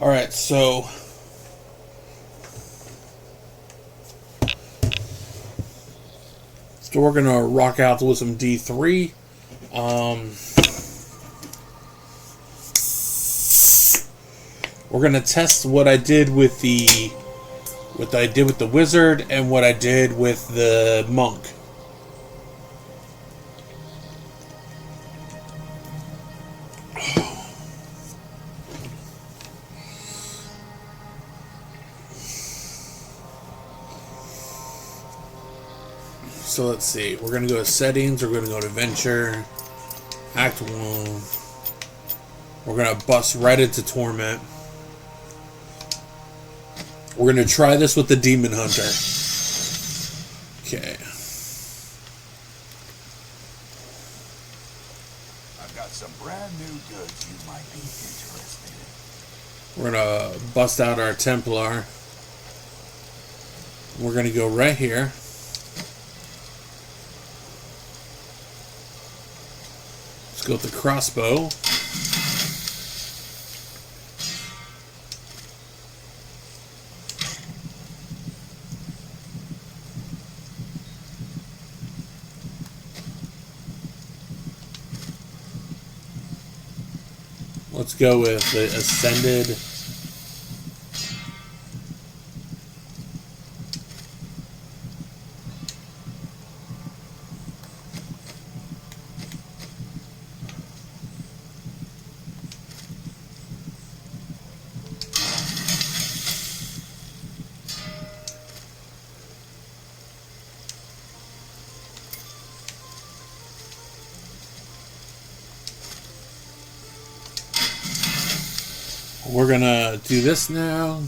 Alright, so we're gonna rock out with some D3. We're gonna test what I did with the wizard and what I did with the monk. So let's see. We're going to go to settings. We're going to go to adventure. Act 1. We're going to bust right into torment. We're going to try this with the demon hunter. Okay. I've got some brand new goods you might be interested in. We're going to bust out our Templar. We're going to go right here. Let's go with the crossbow. Let's go with the ascended. We're gonna do this now.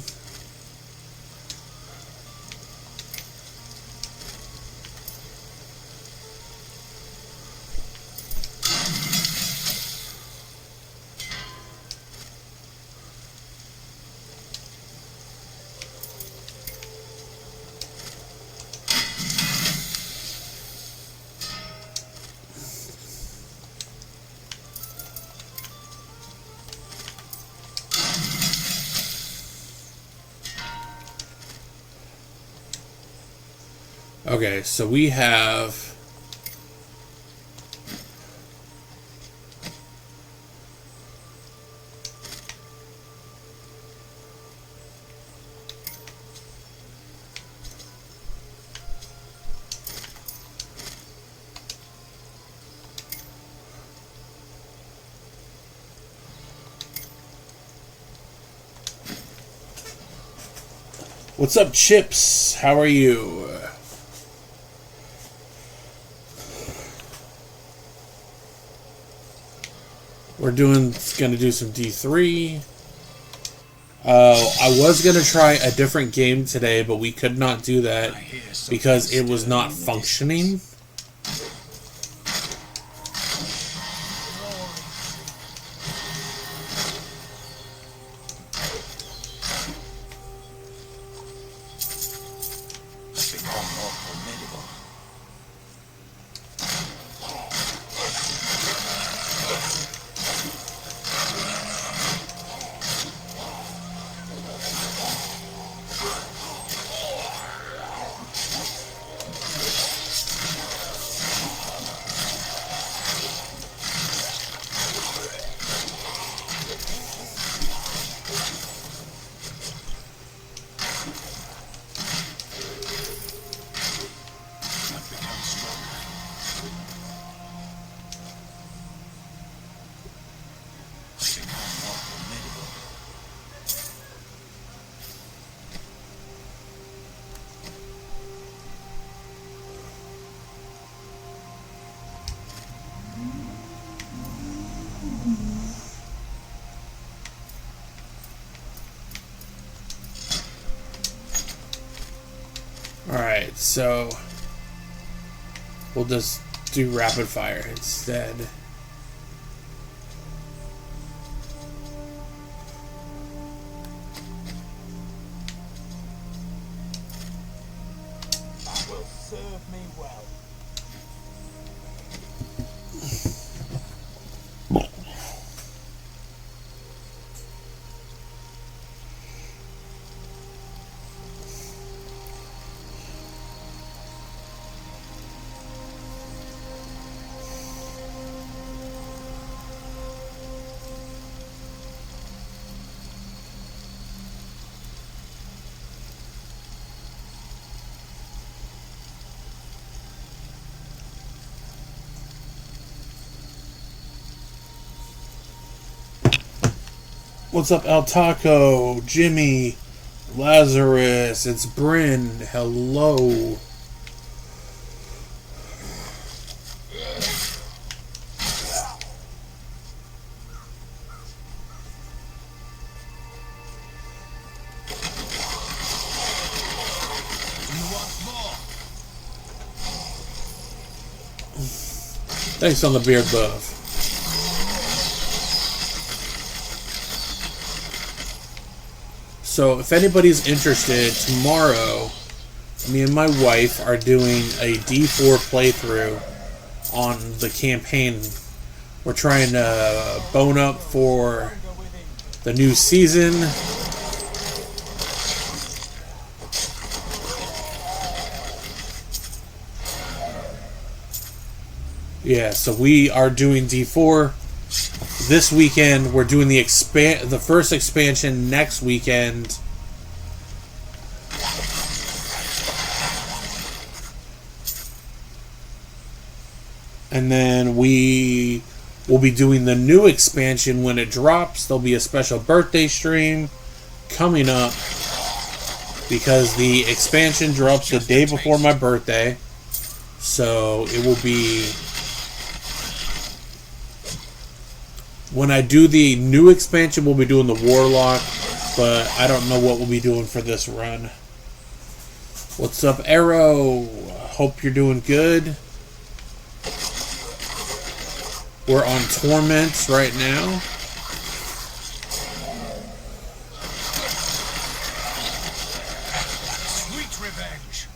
Okay, so we have what's up, Chips? How are you? We're gonna do some D3. I was gonna try a different game today, but we could not do that because it was not functioning. Alright, so we'll just do rapid fire instead. That will serve me well. What's up, El Taco, Jimmy, Lazarus? It's Bryn. Hello. Thanks on the beard buff. So if anybody's interested, tomorrow, me and my wife are doing a D4 playthrough on the campaign. We're trying to bone up for the new season. Yeah, so we are doing D4 this weekend. We're doing the first expansion next weekend. And then we will be doing the new expansion when it drops. There'll be a special birthday stream coming up because the expansion drops the day before my birthday. So it will be... When I do the new expansion, we'll be doing the Warlock, but I don't know what we'll be doing for this run. What's up, Arrow? Hope you're doing good. We're on Torments right now. Sweet revenge.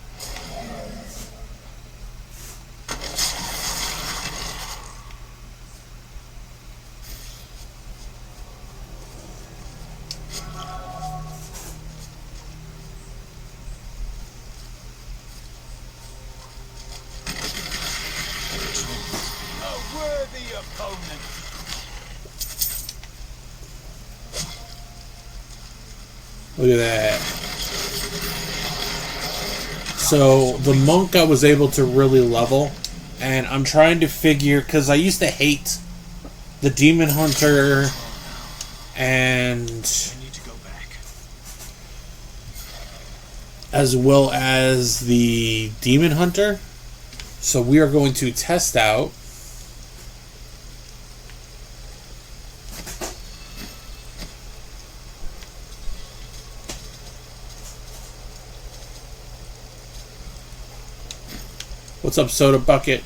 Opponent. Look at that. So the monk I was able to really level, and I'm trying to figure, because I used to hate the demon hunter and as well as the demon hunter. So we are going to test out What's up, Soda Bucket?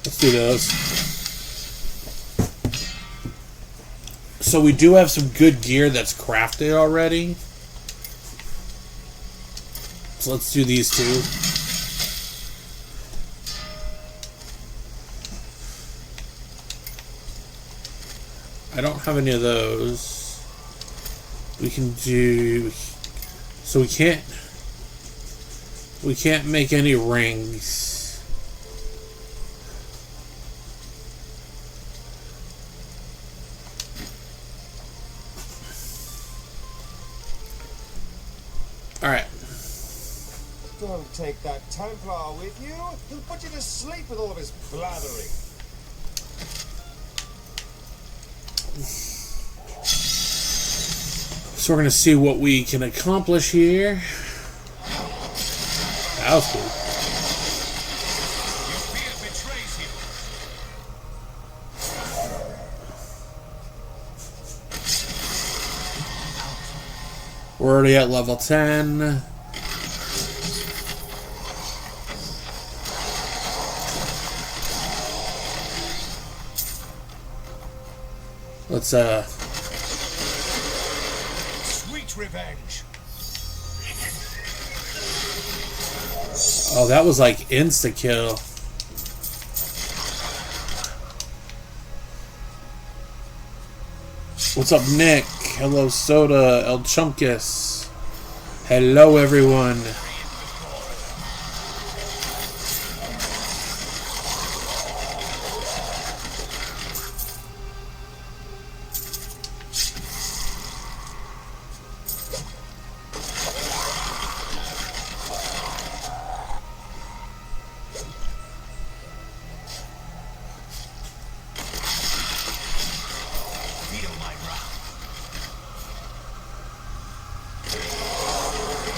Let's do those. So we do have some good gear that's crafted already. So let's do these two. I don't have any of those. We can do... So we can't make any rings. Alright. Don't take that Templar with you. He'll put you to sleep with all of his blathering. So we're going to see what we can accomplish here. That was cool. We're already at level 10. Let's Sweet revenge. Oh, that was like insta kill. What's up, Nick? Hello, Soda, El Chunkus. Hello, everyone.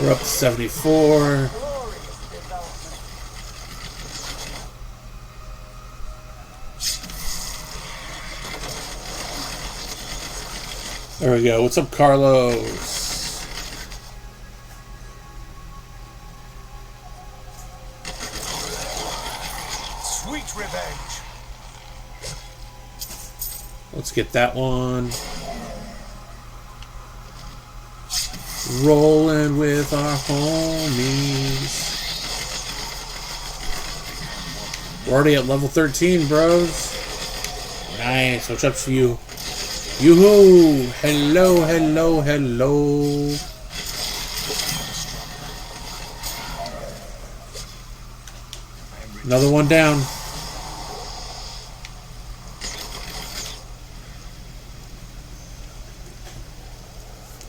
We're up to 74. Glorious development. There we go. What's up, Carlos? Sweet revenge. Let's get that one. Rolling with our homies. We're already at level 13, bros. Nice. What's up to you? Yoo-hoo! Hello, hello, hello. Another one down.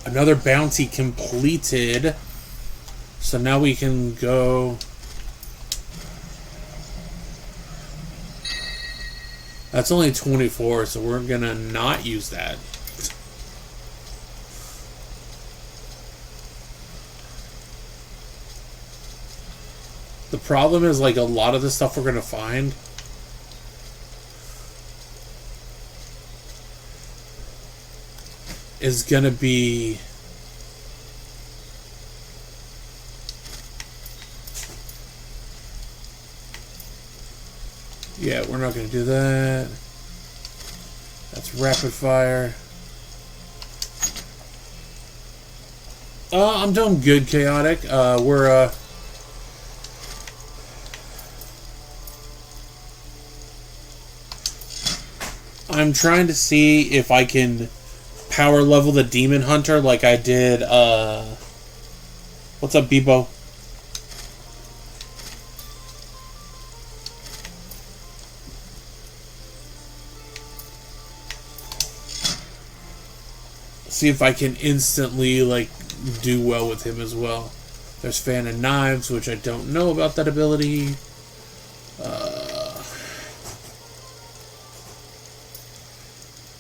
Another bounty completed. So now we can go. That's only 24, so we're gonna not use that. The problem is, like, a lot of the stuff we're gonna find is gonna be yeah, we're not gonna do that. That's rapid fire. I'm doing good, chaotic. I'm trying to see if I can power level the demon hunter like I did. What's up, Bebo? See if I can instantly, like, do well with him as well. There's fan and knives, which I don't know about that ability.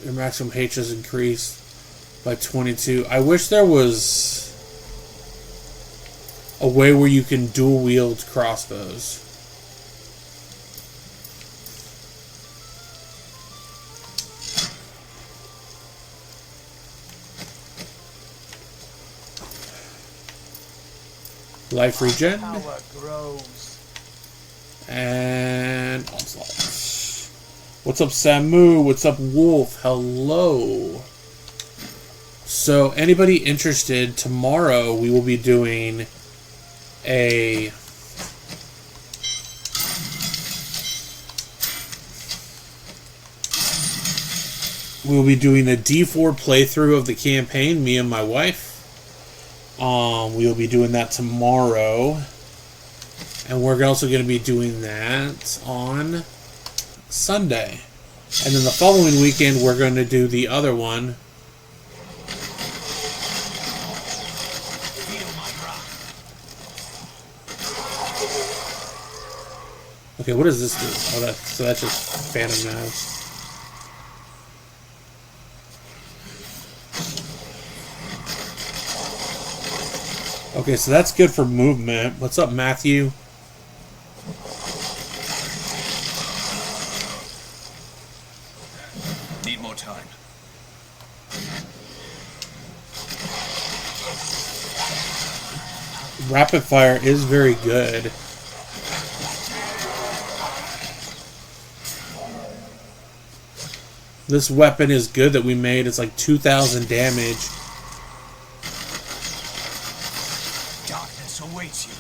Your maximum H is increased by 22. I wish there was a way where you can dual wield crossbows. Life regen. Power grows. And onslaught. What's up, Samu? What's up, Wolf? Hello. So, anybody interested, tomorrow we will be doing a D4 playthrough of the campaign, me and my wife. We will be doing that tomorrow. And we're also going to be doing that on Sunday. And then the following weekend, we're going to do the other one. Okay, what does this do? Oh, so that's just Phantom Knives. Okay, so that's good for movement. What's up, Matthew? Need more time. Rapid fire is very good. This weapon is good that we made. It's like 2,000 damage. Darkness awaits you.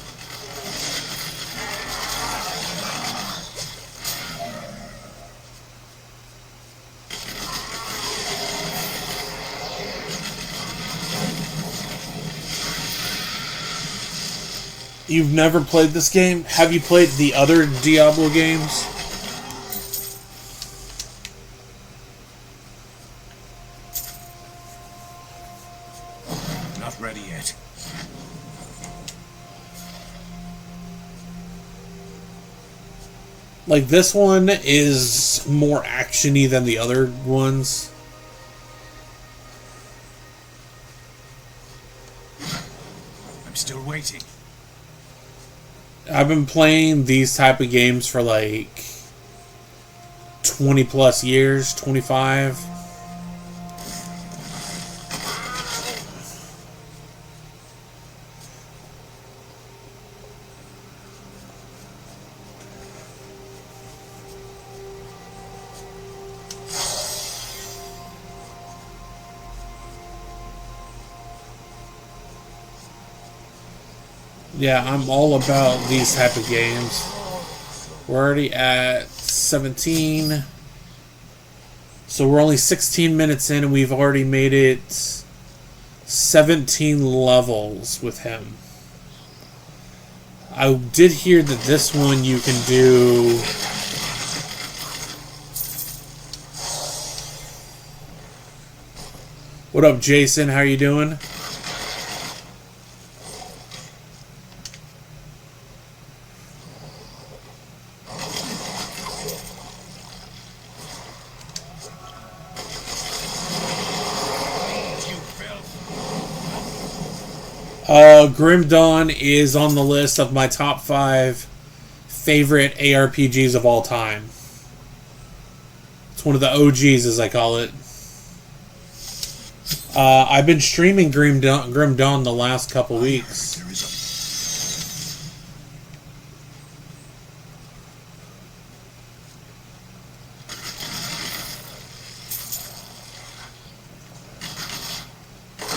You've never played this game? Have you played the other Diablo games? Not ready yet. Like, this one is more action-y than the other ones. I'm still waiting. waiting. I've been playing these type of games for like 20 plus years, 25. Yeah, I'm all about these type of games. We're already at 17. So we're only 16 minutes in and we've already made it 17 levels with him. I did hear that this one you can do... What up, Jason? How you doing? Grim Dawn is on the list of my top 5 favorite ARPGs of all time. It's one of the OGs, as I call it. I've been streaming Grim Dawn the last couple weeks.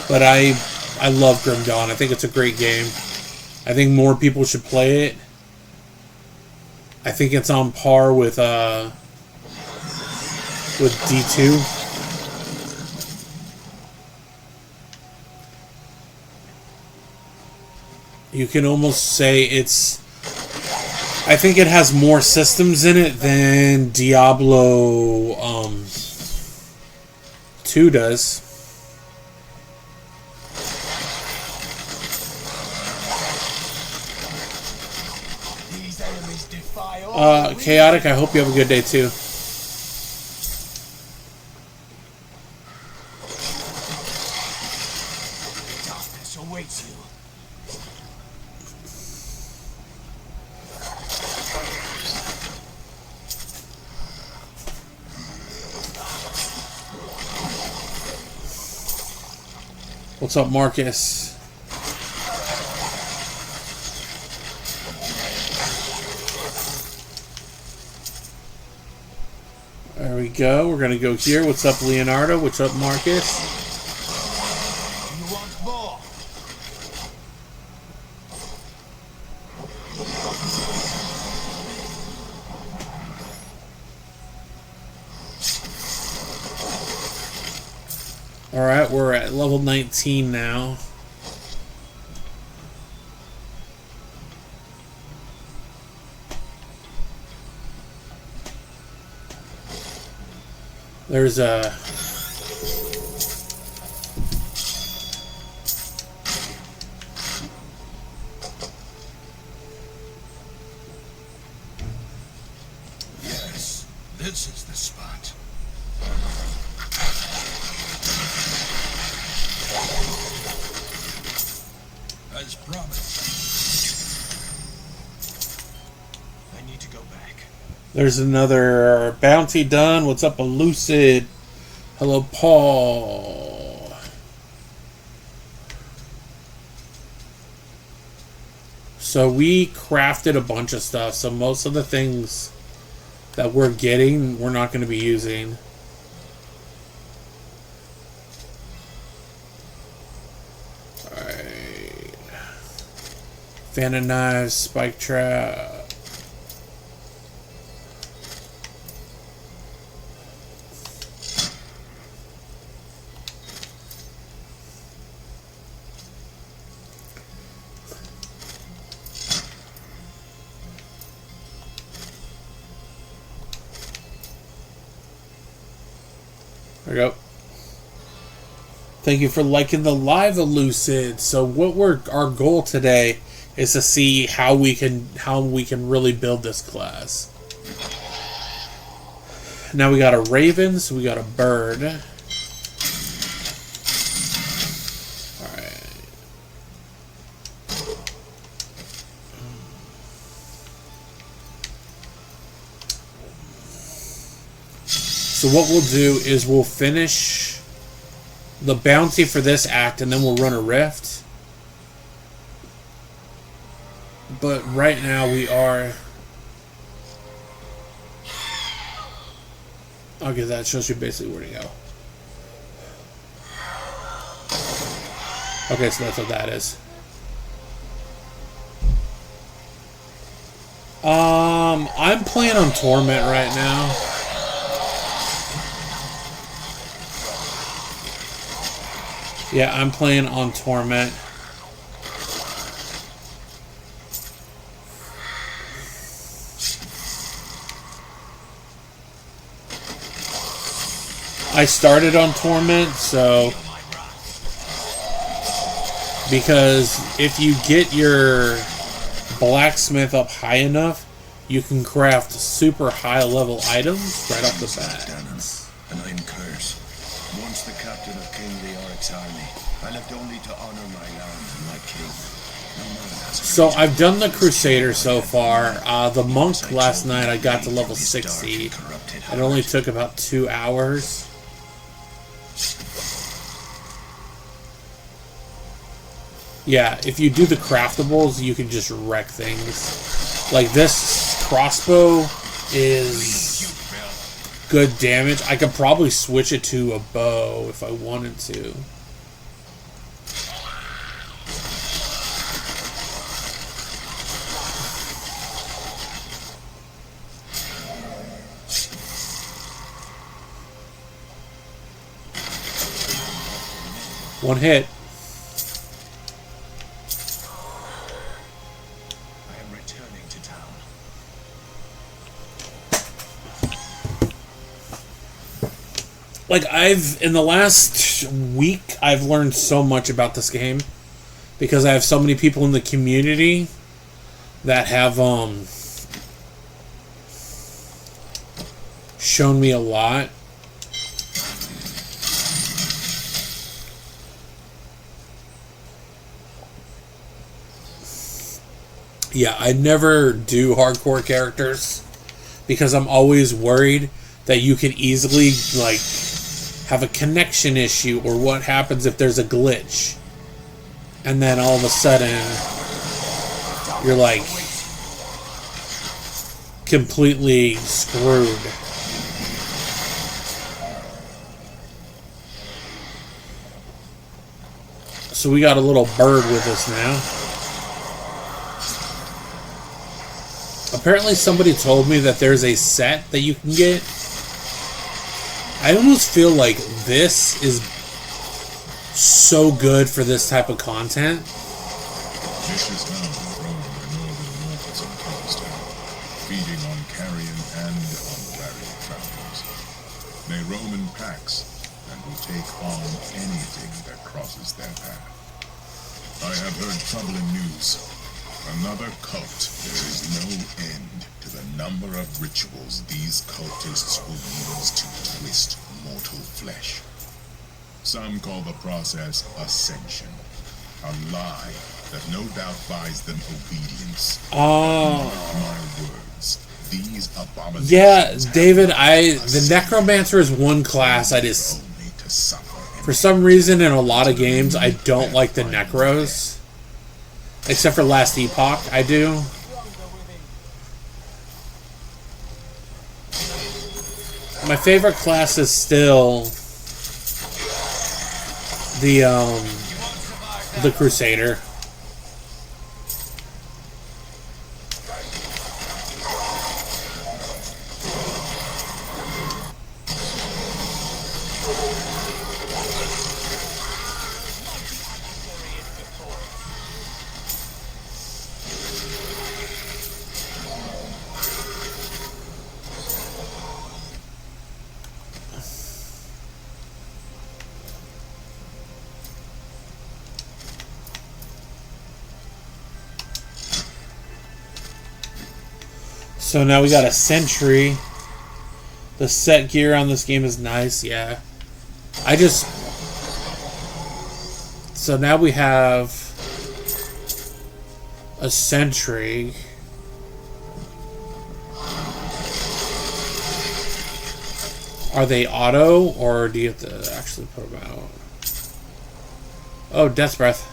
But I love Grim Dawn. I think it's a great game. I think more people should play it. I think it's on par with D2. You can almost say it's... I think it has more systems in it than Diablo 2 does. Chaotic, I hope you have a good day too. Darkness awaits you. What's up, Marcus? There we go. We're going to go here. What's up, Leonardo? What's up, Marcus? You want more? Alright, we're at level 19 now. There's a... Yes, this is the spot. As promised. I need to go back. There's another bounty done. What's up, Elucid? Hello, Paul. So we crafted a bunch of stuff. So most of the things that we're getting, we're not going to be using. Alright. Phantom knives, spike trap. There we go. Thank you for liking the live, Elucid. So our goal today is to see how we can really build this class. Now we got a raven, so we got a bird. Alright. So what we'll do is we'll finish the bounty for this act, and then we'll run a rift. But right now we are... Okay, that shows you basically where to go. Okay, so that's what that is. I'm playing on Torment right now. Yeah, I'm playing on Torment. I started on Torment, so... Because if you get your blacksmith up high enough, you can craft super high level items right off the bat. And I'm cursed. Once the captain of King Leoric's army, I left only to honor my land and my king. So I've done the Crusader so far. The monk last night I got to level 60. It only took about 2 hours. Yeah, if you do the craftables, you can just wreck things. Like this crossbow is good damage. I could probably switch it to a bow if I wanted to. One hit. Like, in the last week, I've learned so much about this game. Because I have so many people in the community that have, shown me a lot. Yeah, I never do hardcore characters. Because I'm always worried that you could easily, like... have a connection issue, or what happens if there's a glitch, and then all of a sudden you're like completely screwed. So we got a little bird with us now. Apparently somebody told me that there's a set that you can get. I almost feel like this is so good for this type of content. This is now roam the northern waters of Palestine, feeding on carrion and unwary travelers. They roam in packs and will take on anything that crosses their path. I have heard troubling news. Another cult. There is no end to the number of rituals these cultists will use to twist mortal flesh. Some call the process ascension, a lie that no doubt buys them obedience. Mark my words, these abominations. Yeah, David, the Necromancer is one class I just... For some reason, in a lot of games, I don't like the Necros. Except for Last Epoch, I do. My favorite class is still the Crusader. So now we got a sentry. The set gear on this game is nice, yeah. So now we have a sentry. Are they auto, or do you have to actually put them out? Oh, Death Breath.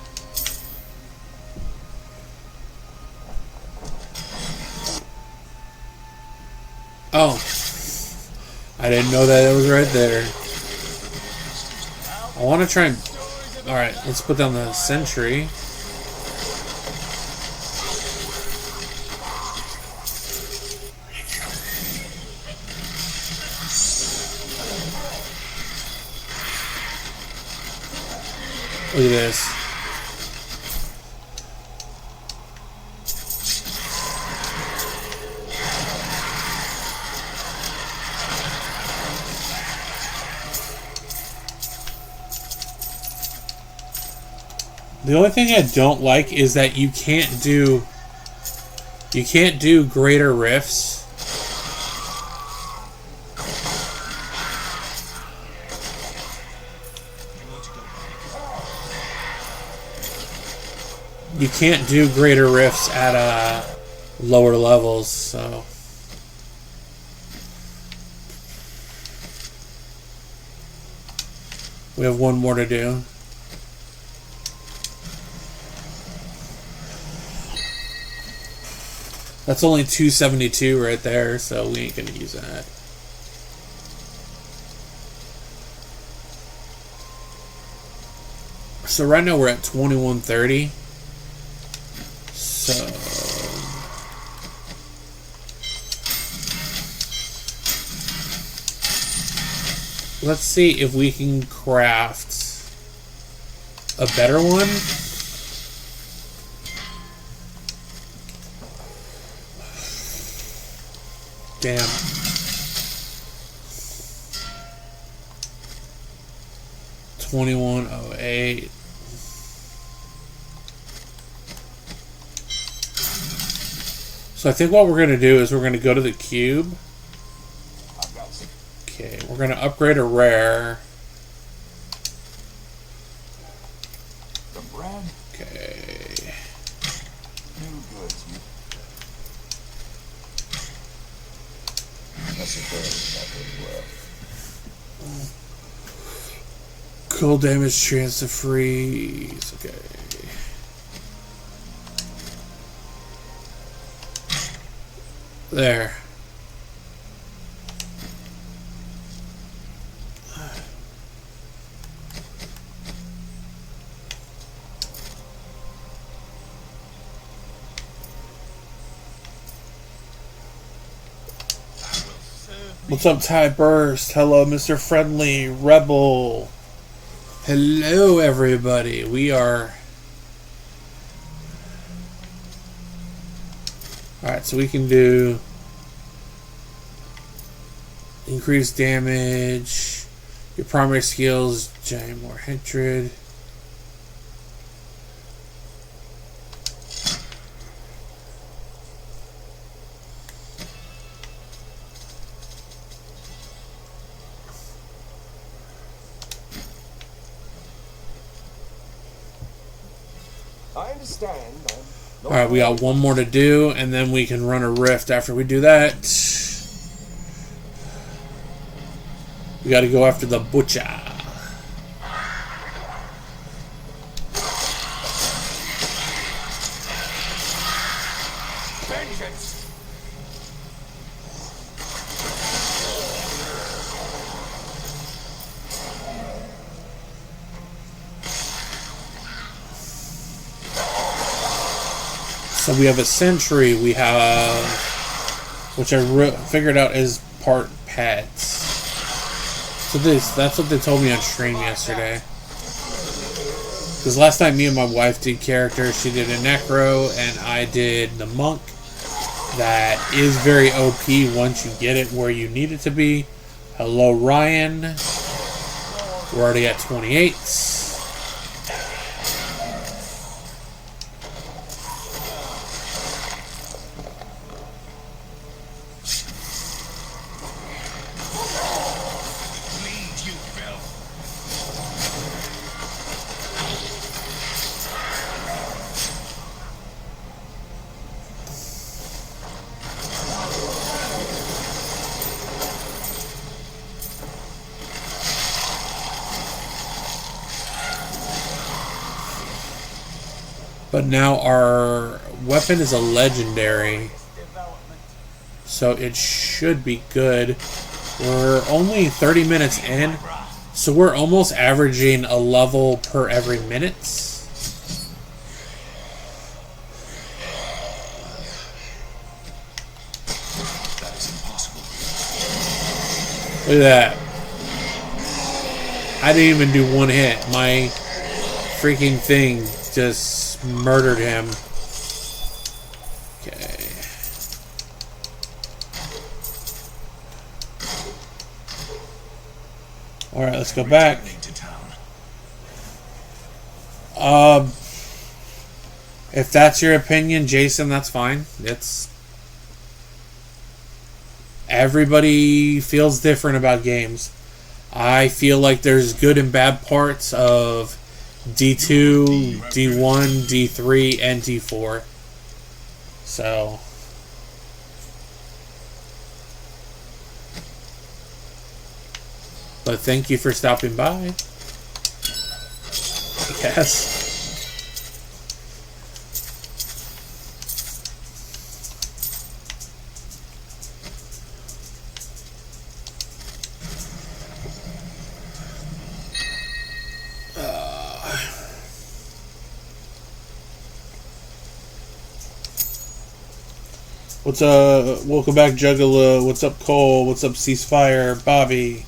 Oh. I didn't know that it was right there. I want to try and... Alright, let's put down the sentry. Look at this. The only thing I don't like is that you can't do greater rifts. You can't do greater rifts at lower levels, so we have one more to do. That's only 272 right there, so we ain't gonna use that. So right now we're at 2130. So let's see if we can craft a better one. Damn. $21.08. So I think what we're going to do is we're going to go to the cube. Okay, we're going to upgrade a rare. Okay. New goods. Cold damage, chance to freeze. Okay. There. What's up, Ty Burst? Hello, Mr. Friendly Rebel. Hello, everybody. We are... Alright, so we can do... increased damage. Your primary skills, giant more hatred. I understand. Alright, we got one more to do, and then we can run a rift after we do that. We gotta go after the butcher. Vengeance. So we have a sentry, we have, which I figured out is part pets. So that's what they told me on stream yesterday. Because last time me and my wife did characters, she did a necro and I did the monk. That is very OP once you get it where you need it to be. Hello, Ryan. We're already at 28. But now our weapon is a legendary, so it should be good. We're only 30 minutes in, so we're almost averaging a level per every minute. That is impossible. Look at that. I didn't even do one hit. My freaking thing just murdered him. Okay. Alright, let's go back. Returning to town. If that's your opinion, Jason, that's fine. It's... Everybody feels different about games. I feel like there's good and bad parts of D2, D1, D3, and D4. So... But thank you for stopping by. Yes. What's up? Welcome back, Juggalo. What's up, Cole? What's up, Ceasefire? Bobby.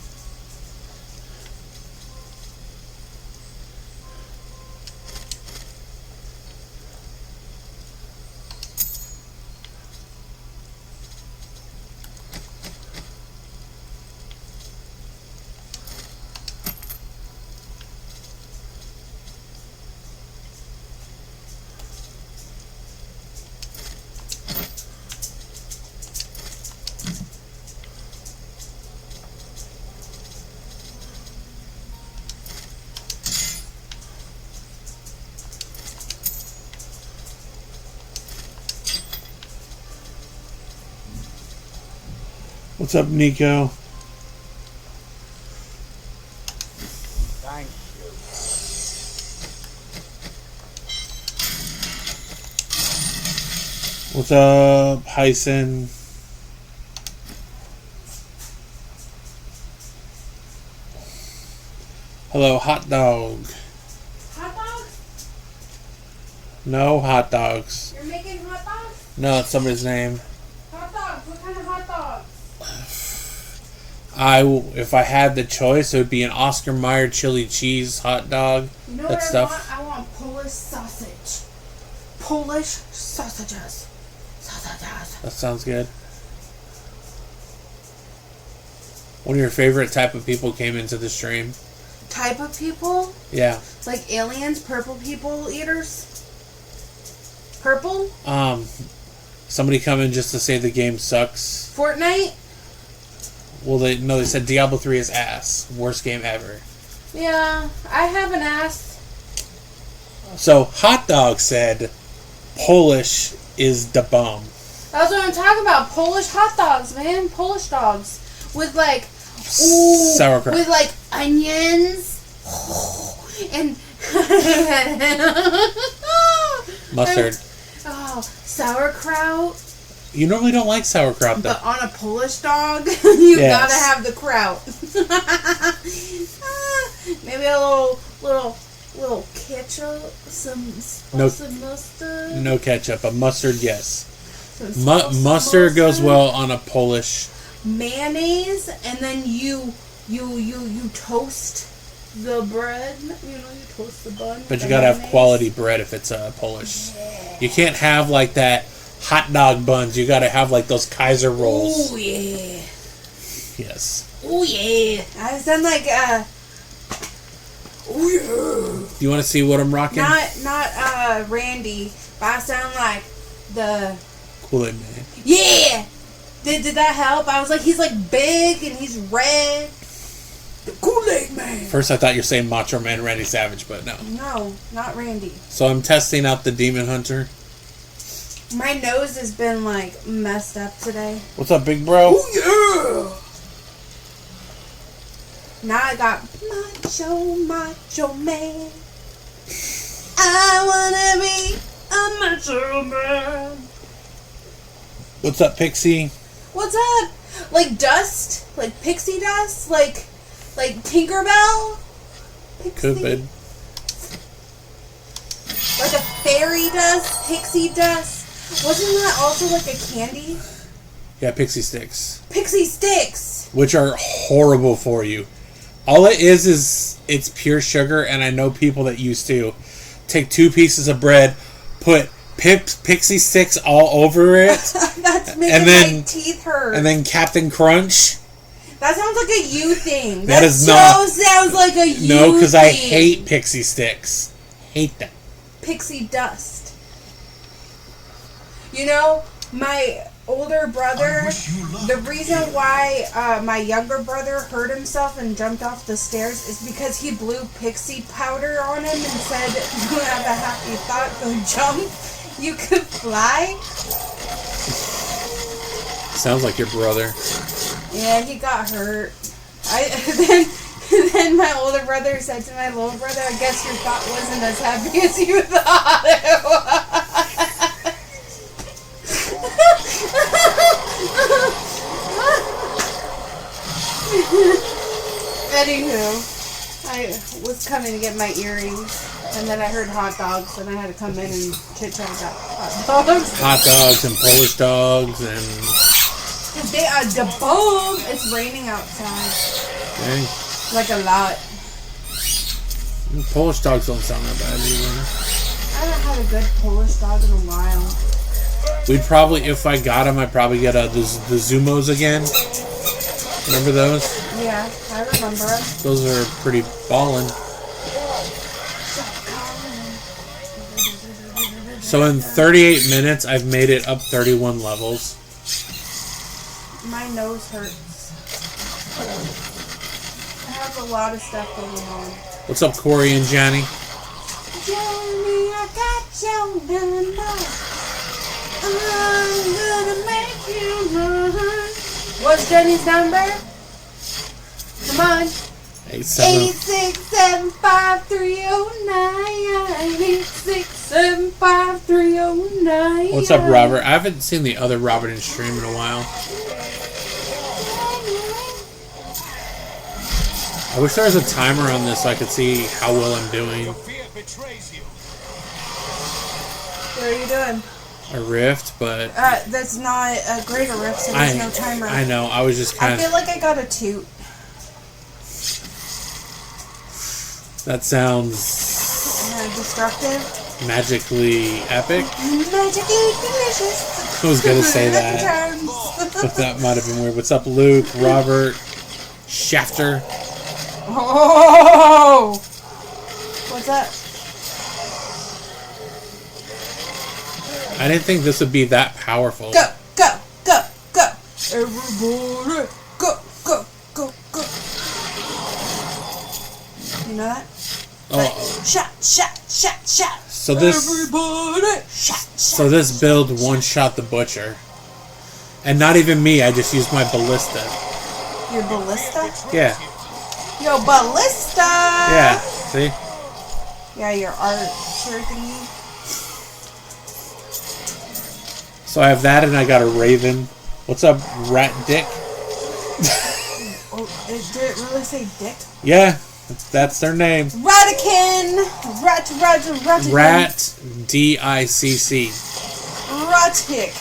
What's up, Nico? Thank you. What's up, Hyson? Hello, hot dog. Hot dogs? No hot dogs. You're making hot dogs? No, it's somebody's name. Hot dogs? What kind of hot dogs? If I had the choice, it would be an Oscar Mayer chili cheese hot dog. You know That what stuff. I want? I want Polish sausage. Polish sausages. Sausages. That sounds good. One of your favorite type of people came into the stream. Type of people? Yeah. Like aliens, purple people eaters? Purple? Somebody come in just to say the game sucks. Fortnite? Well, they said Diablo 3 is ass. Worst game ever. Yeah, I haven't asked. So, Hot Dog said Polish is the bomb. That's what I'm talking about. Polish hot dogs, man. Polish dogs. With like, ooh, Sauerkraut. with like onions. And Mustard. oh, sauerkraut. You normally don't like sauerkraut, though. But on a Polish dog, you Yes. gotta have the kraut. Maybe a little ketchup, some mustard. No ketchup, but mustard, yes. Some Mustard goes well on a Polish. Mayonnaise, and then you toast the bread. You toast the bun. But with you the gotta have mayonnaise. quality bread if it's Polish. You can't have like that hot dog buns. You gotta have like those Kaiser rolls. Oh yeah. Yes. Oh yeah. I sound like oh yeah. Do you want to see what I'm rocking? Not Randy, but I sound like the Kool-Aid Man. yeah. Did that help? I was like, he's like big and he's red. The Kool-Aid Man. First, I thought you were saying Macho Man Randy Savage, but no. No, not Randy. So I'm testing out the Demon Hunter. My nose has been like messed up today. What's up, big bro? Oh yeah. Now I got Macho Man. I wanna be a Macho Man. What's up, Pixie? What's up? Like dust? Like pixie dust? Like Tinkerbell? Pixie? Could be. Like a fairy dust? Pixie dust? Wasn't that also like a candy? Yeah, pixie sticks. Pixie sticks! Which are horrible for you. All it is it's pure sugar, and I know people that used to take 2 pieces of bread, put pixie sticks all over it, That's making my teeth hurt. and then Captain Crunch. That sounds like a you thing. That is so not. Sounds like a you No, because I thing. hate pixie sticks. Hate them. Pixie dust. You know, my older brother, the reason why my younger brother hurt himself and jumped off the stairs is because he blew pixie powder on him and said, "You have a happy thought, go jump. You could fly." Sounds like your brother. Yeah, he got hurt. Then my older brother said to my little brother, "I guess your thought wasn't as happy as you thought it was." Anywho, I was coming to get my earrings, and then I heard hot dogs, and I had to come in and chit-chat about hot dogs. Hot dogs and Polish dogs and... They are the bomb. It's raining outside. Okay. Like a lot. Polish dogs don't sound that bad either. I haven't had a good Polish dog in a while. We'd probably, if I got them, I'd probably get the Zumos again. Remember those? Yeah, I remember them. Those are pretty ballin'. So in 38 minutes, I've made it up 31 levels. My nose hurts. I have a lot of stuff going on. What's up, Corey and Johnny? Johnny, I got your number. I'm gonna make you run. What's Jenny's number? Come on. 8675309. 8675309. What's up, Robert? I haven't seen the other Robert in stream in a while. I wish there was a timer on this so I could see how well I'm doing. What are you doing? A rift, but... That's not a greater rift, so there's no timer. I know, I was just kind I feel like I got a toot. That sounds... Destructive. magically epic. Magically delicious. I was gonna say that. But that might have been weird. What's up, Luke, Robert, Shafter? Oh! What's that? I didn't think this would be that powerful. Go, go, go, go. Everybody, go, go, go, go. You know that? Oh, Shot, shot, shot, shot. so this Everybody, shot, shot. so this build one-shot the butcher, and not even me. I just used my ballista. Your ballista? Yeah, Yo, ballista! yeah. See, Yeah, your archer thingy. so I have that, and I got a raven. What's up, Rat Dick? Oh, did it really say dick? Yeah, that's their name. Ratican! Ratican. Rat D-I-C-C. Ratic.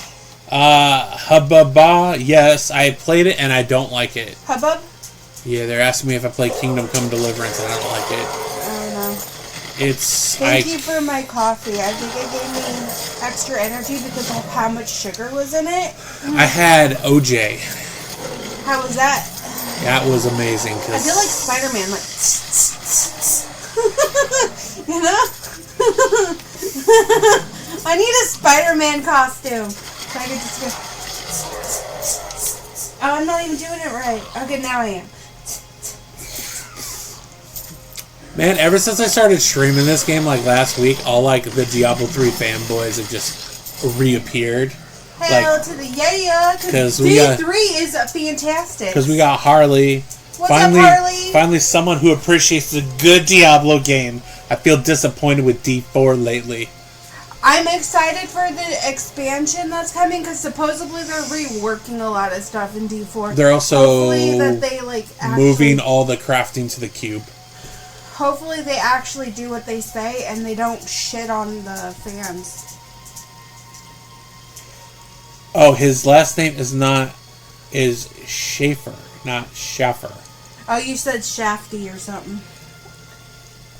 Hubba. Yes, I played it and I don't like it. Hubbub? Yeah, they're asking me if I play Kingdom Come Deliverance and I don't like it. I don't know. It's Thank you for my coffee. I think it gave me extra energy because of how much sugar was in it. I had OJ. How was that? That was amazing. I Cause feel like Spider-Man, like, you know? I need a Spider-Man costume. So I can just go. Oh, I'm not even doing it right. Okay, now I am. man, ever since I started streaming this game like last week, all like the Diablo 3 fanboys have just reappeared. Hell to the yeah, because 'cause we got- D3 is fantastic. Because we got Harley. What's up, Harley? Finally someone who appreciates a good Diablo game. I feel disappointed with D4 lately. I'm excited for the expansion that's coming because supposedly they're reworking a lot of stuff in D4. They're also hopefully that they moving all the crafting to the cube. Hopefully they actually do what they say and they don't shit on the fans. Oh, his last name is Schaefer, not Schaffer. Oh, you said Shafty or something.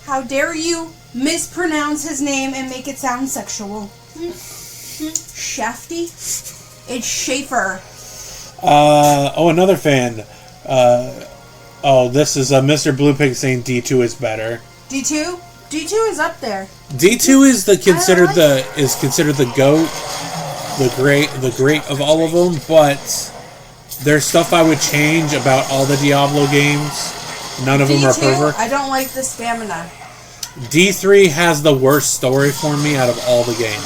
How dare you mispronounce his name and make it sound sexual? Shafty? It's Schaefer. Another fan. This is Mr. Blue Pig saying D2 is better. D2? D2 is up there. D2 is considered the GOAT, the great of all of them, but there's stuff I would change about all the Diablo games. None of them are perfect. I don't like the stamina. D3 has the worst story for me out of all the games.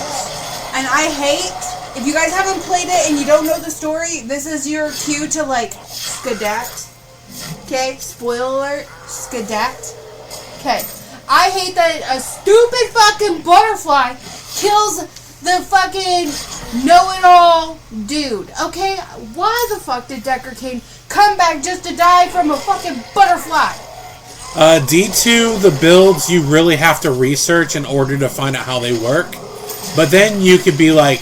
And I hate, if you guys haven't played it and you don't know the story, this is your cue to skedat. Okay, spoiler alert, skedat. Okay, I hate that a stupid fucking butterfly kills the fucking know-it-all dude. Okay, why the fuck did Decker King come back just to die from a fucking butterfly? D2, the builds you really have to research in order to find out how they work. But then you could be like,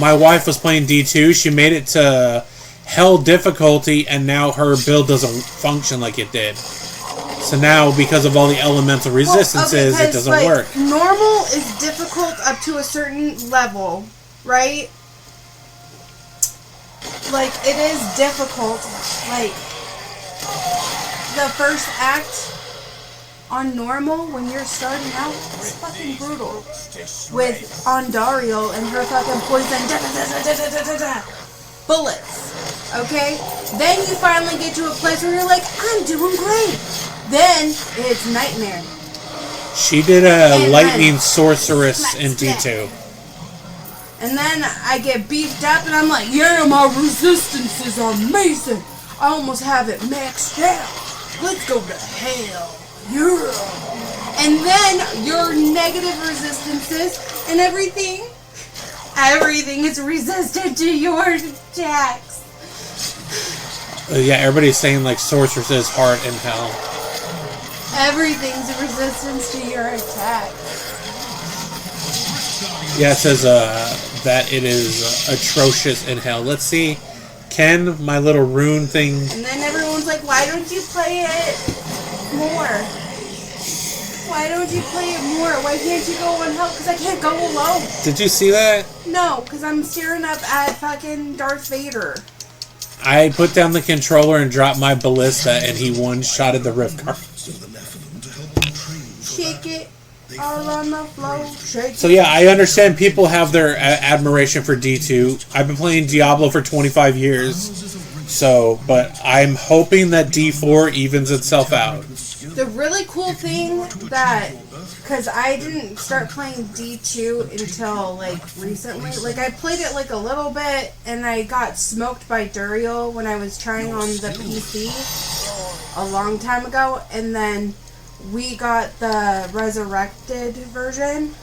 my wife was playing D2, she made it to hell difficulty, and now her build doesn't function like it did. So now, because of all the elemental resistances, it doesn't work. Normal is difficult up to a certain level, right? It is difficult. The first act on normal when you're starting out is fucking brutal. With Ondario and her fucking poison bullets. Okay? Then you finally get to a place where you're like, I'm doing great. Then it's Nightmare. She did a lightning sorceress in D2. And then I get beefed up and I'm like, yeah, my resistance is amazing. I almost have it maxed out. Let's go to hell. Yeah. And then your negative resistances and everything is resistant to your attacks. Yeah, everybody's saying sorceress is hard in hell. Everything's a resistance to your attack. Yeah, it says that it is atrocious in hell. Let's see. Can my little rune thing... And then everyone's like, why don't you play it more? Why don't you play it more? Why can't you go on hell? Because I can't go alone. Did you see that? No, because I'm staring up at fucking Darth Vader. I put down the controller and dropped my ballista, and he one-shotted the rift guard. Shake it all on the floor. Shake So yeah, I understand people have their admiration for D2. I've been playing Diablo for 25 years, but I'm hoping that D4 evens itself out. The really cool thing because I didn't start playing D2 until recently. I played it a little bit, and I got smoked by Duriel when I was trying on the PC a long time ago, and then we got the resurrected version.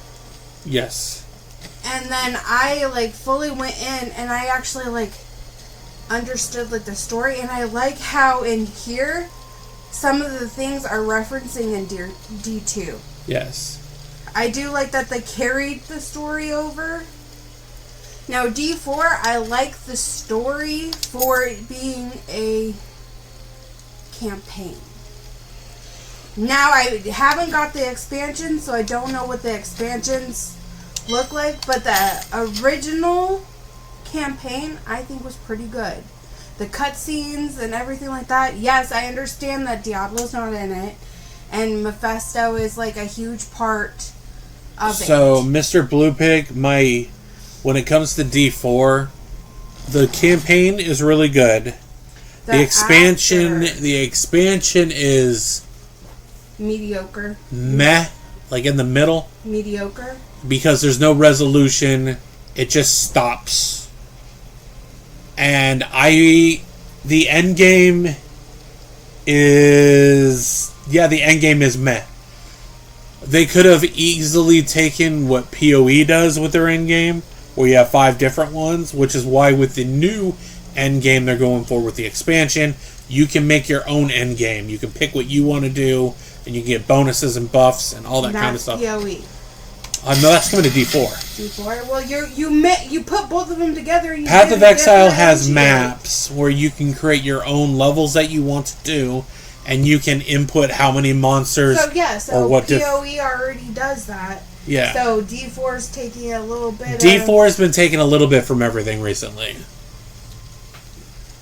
Yes. And then I fully went in and I actually understood the story, and I like how in here some of the things are referencing in D2. Yes. I do like that they carried the story over. Now D4, I like the story for it being a campaign. Now, I haven't got the expansion, so I don't know what the expansions look like, but the original campaign, I think, was pretty good. The cutscenes and everything like that, yes, I understand that Diablo's not in it, and Mephisto is, a huge part of it. So, Mr. Blue Pig, when it comes to D4, the campaign is really good. The expansion is... mediocre. Meh, in the middle. Mediocre. Because there's no resolution, it just stops. And the end game is meh. They could have easily taken what PoE does with their end game, where you have 5 different ones, which is why with the new end game they're going for with the expansion, you can make your own end game. You can pick what you want to do, and you get bonuses and buffs and all that kind of stuff. PoE. No, that's coming to D4. D4. Well, you put both of them together. And you Path get of a Exile different has energy. maps where you can create your own levels that you want to do, and you can input how many monsters. So or what PoE already does that. Yeah. So D4 is taking a little bit. D4 has been taking a little bit from everything recently.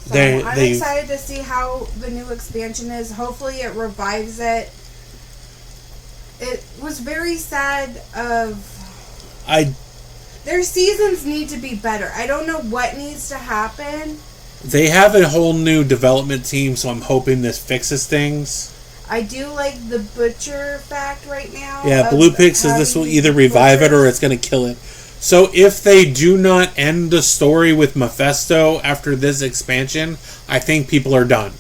So I'm excited to see how the new expansion is. Hopefully it revives it. It was very sad their seasons need to be better. I don't know what needs to happen. They have a whole new development team, so I'm hoping this fixes things. I do like the butcher fact right now. Yeah, Blue Pig says this will either revive it or it's going to kill it. So if they do not end the story with Mephisto after this expansion, I think people are done.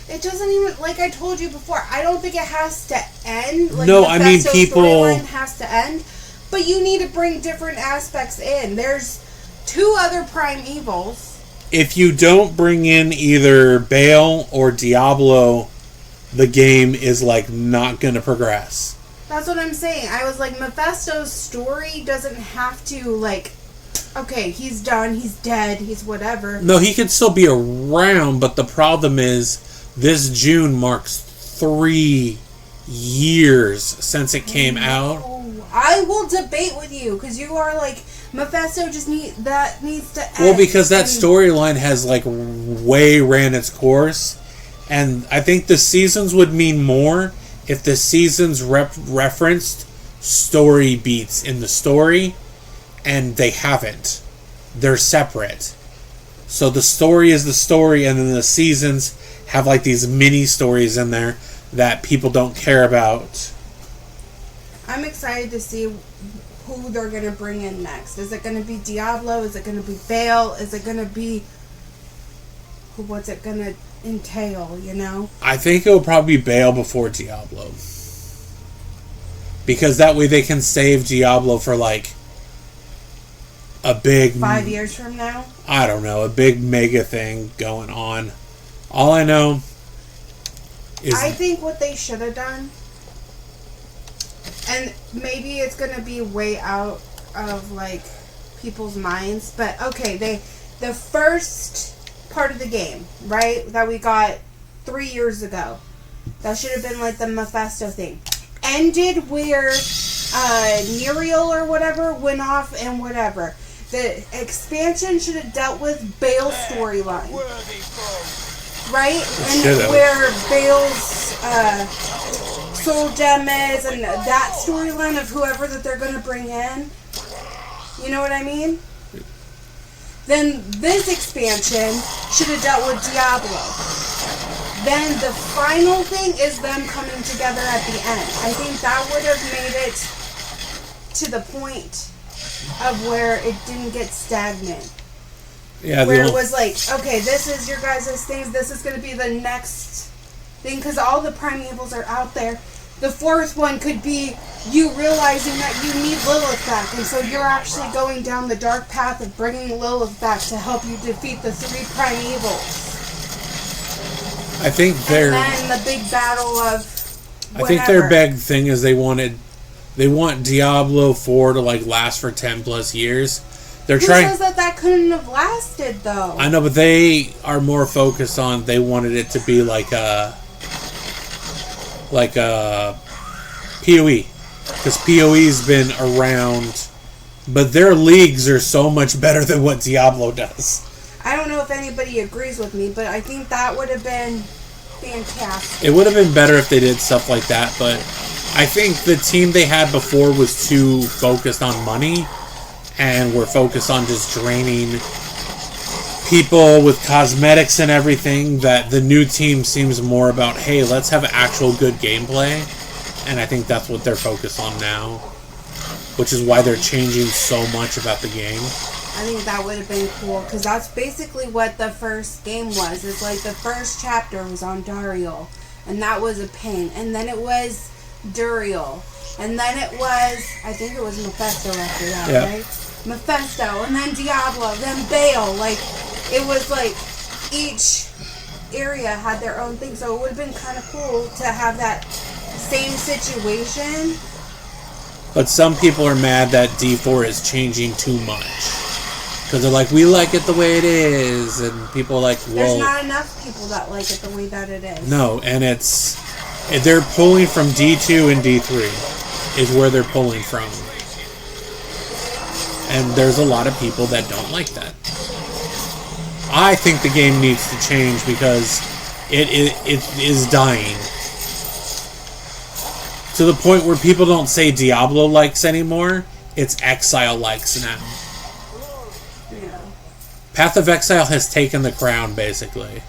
It doesn't even, like I told you before, I don't think it has to end. Like No, I mean, people- storyline has to end, but you need to bring different aspects in. There's 2 other Primevals. If you don't bring in either Bale or Diablo, the game is like not going to progress. That's what I'm saying. I was like, Mephisto's story doesn't have to, like, okay, he's done, he's dead, he's whatever. No, he could still be around, but the problem is this June marks 3 years since it came out. I will debate with you because you are like Mephisto needs to end. Well, because that storyline has like way ran its course, and I think the seasons would mean more if the seasons referenced story beats in the story, and they haven't. They're separate. So the story is the story, and then the seasons have like these mini stories in there that people don't care about. I'm excited to see who they're going to bring in next. Is it going to be Diablo? Is it going to be Bale? Is it going to be... what's it going to entail, you know? I think it will probably be Bale before Diablo. Because that way they can save Diablo for like a big... 5 years from now? I don't know, a big mega thing going on. All I know is... I think what they should have done, and maybe it's going to be way out of, like, people's minds, but okay, the first part of the game, right, that we got 3 years ago, that should have been, like, the Mephisto thing, ended where Neriel or whatever went off and whatever. The expansion should have dealt with Bale's storyline. Right? And where Bale's soul gem is, and that storyline of whoever that they're going to bring in. You know what I mean? Then this expansion should have dealt with Diablo. Then the final thing is them coming together at the end. I think that would have made it to the point of where it didn't get stagnant. Yeah, where it was like, okay, this is your guys' things, this is going to be the next thing, because all the primevals are out there. The 4th one could be you realizing that you need Lilith back, and so you're actually going down the dark path of bringing Lilith back to help you defeat the 3 primevals. I think their... And then the big battle of whatever. I think their big thing is they want Diablo 4 to like last for 10 plus years. They're Who trying. says that couldn't have lasted though? I know, but they are more focused on. They wanted it to be like a PoE, because PoE's been around, but their leagues are so much better than what Diablo does. I don't know if anybody agrees with me, but I think that would have been fantastic. It would have been better if they did stuff like that, but I think the team they had before was too focused on money. And we're focused on just draining people with cosmetics and everything, that the new team seems more about, hey, let's have actual good gameplay. And I think that's what they're focused on now. Which is why they're changing so much about the game. I think that would have been cool, because that's basically what the first game was. It's like the first chapter was on Dariel, and that was a pain. And then it was Duriel. And then it was, I think it was Mephisto after that, Yeah. right? Mephisto, and then Diablo, then Baal. Like, it was like each area had their own thing. So it would have been kind of cool to have that same situation. But some people are mad that D4 is changing too much. Because they're like, we like it the way it is. And people are like, There's well... not enough people that like it the way that it is. No, and it's... They're pulling from D2 and D3 is where they're pulling from. And there's a lot of people that don't like that. I think the game needs to change because it is dying. To the point where people don't say Diablo likes anymore, it's Exile likes now. Yeah. Path of Exile has taken the crown, basically.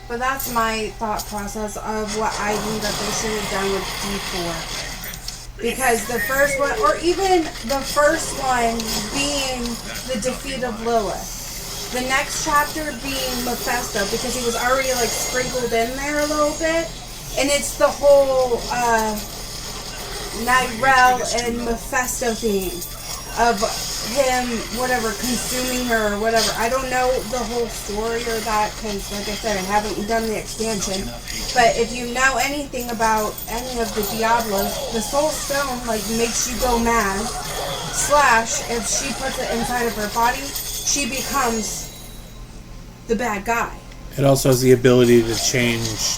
But that's my thought process of what I think that they should have done with D4. Because the first one, or even the first one being the defeat of Lilith. The next chapter being Mephisto, because he was already like sprinkled in there a little bit. And it's the whole Nyrel and Mephisto theme of him, whatever, consuming her or whatever. I don't know the whole story or that, because like I said, I haven't done the expansion. But if you know anything about any of the Diablos, the Soul Stone like makes you go mad. / if she puts it inside of her body, she becomes the bad guy. It also has the ability to change.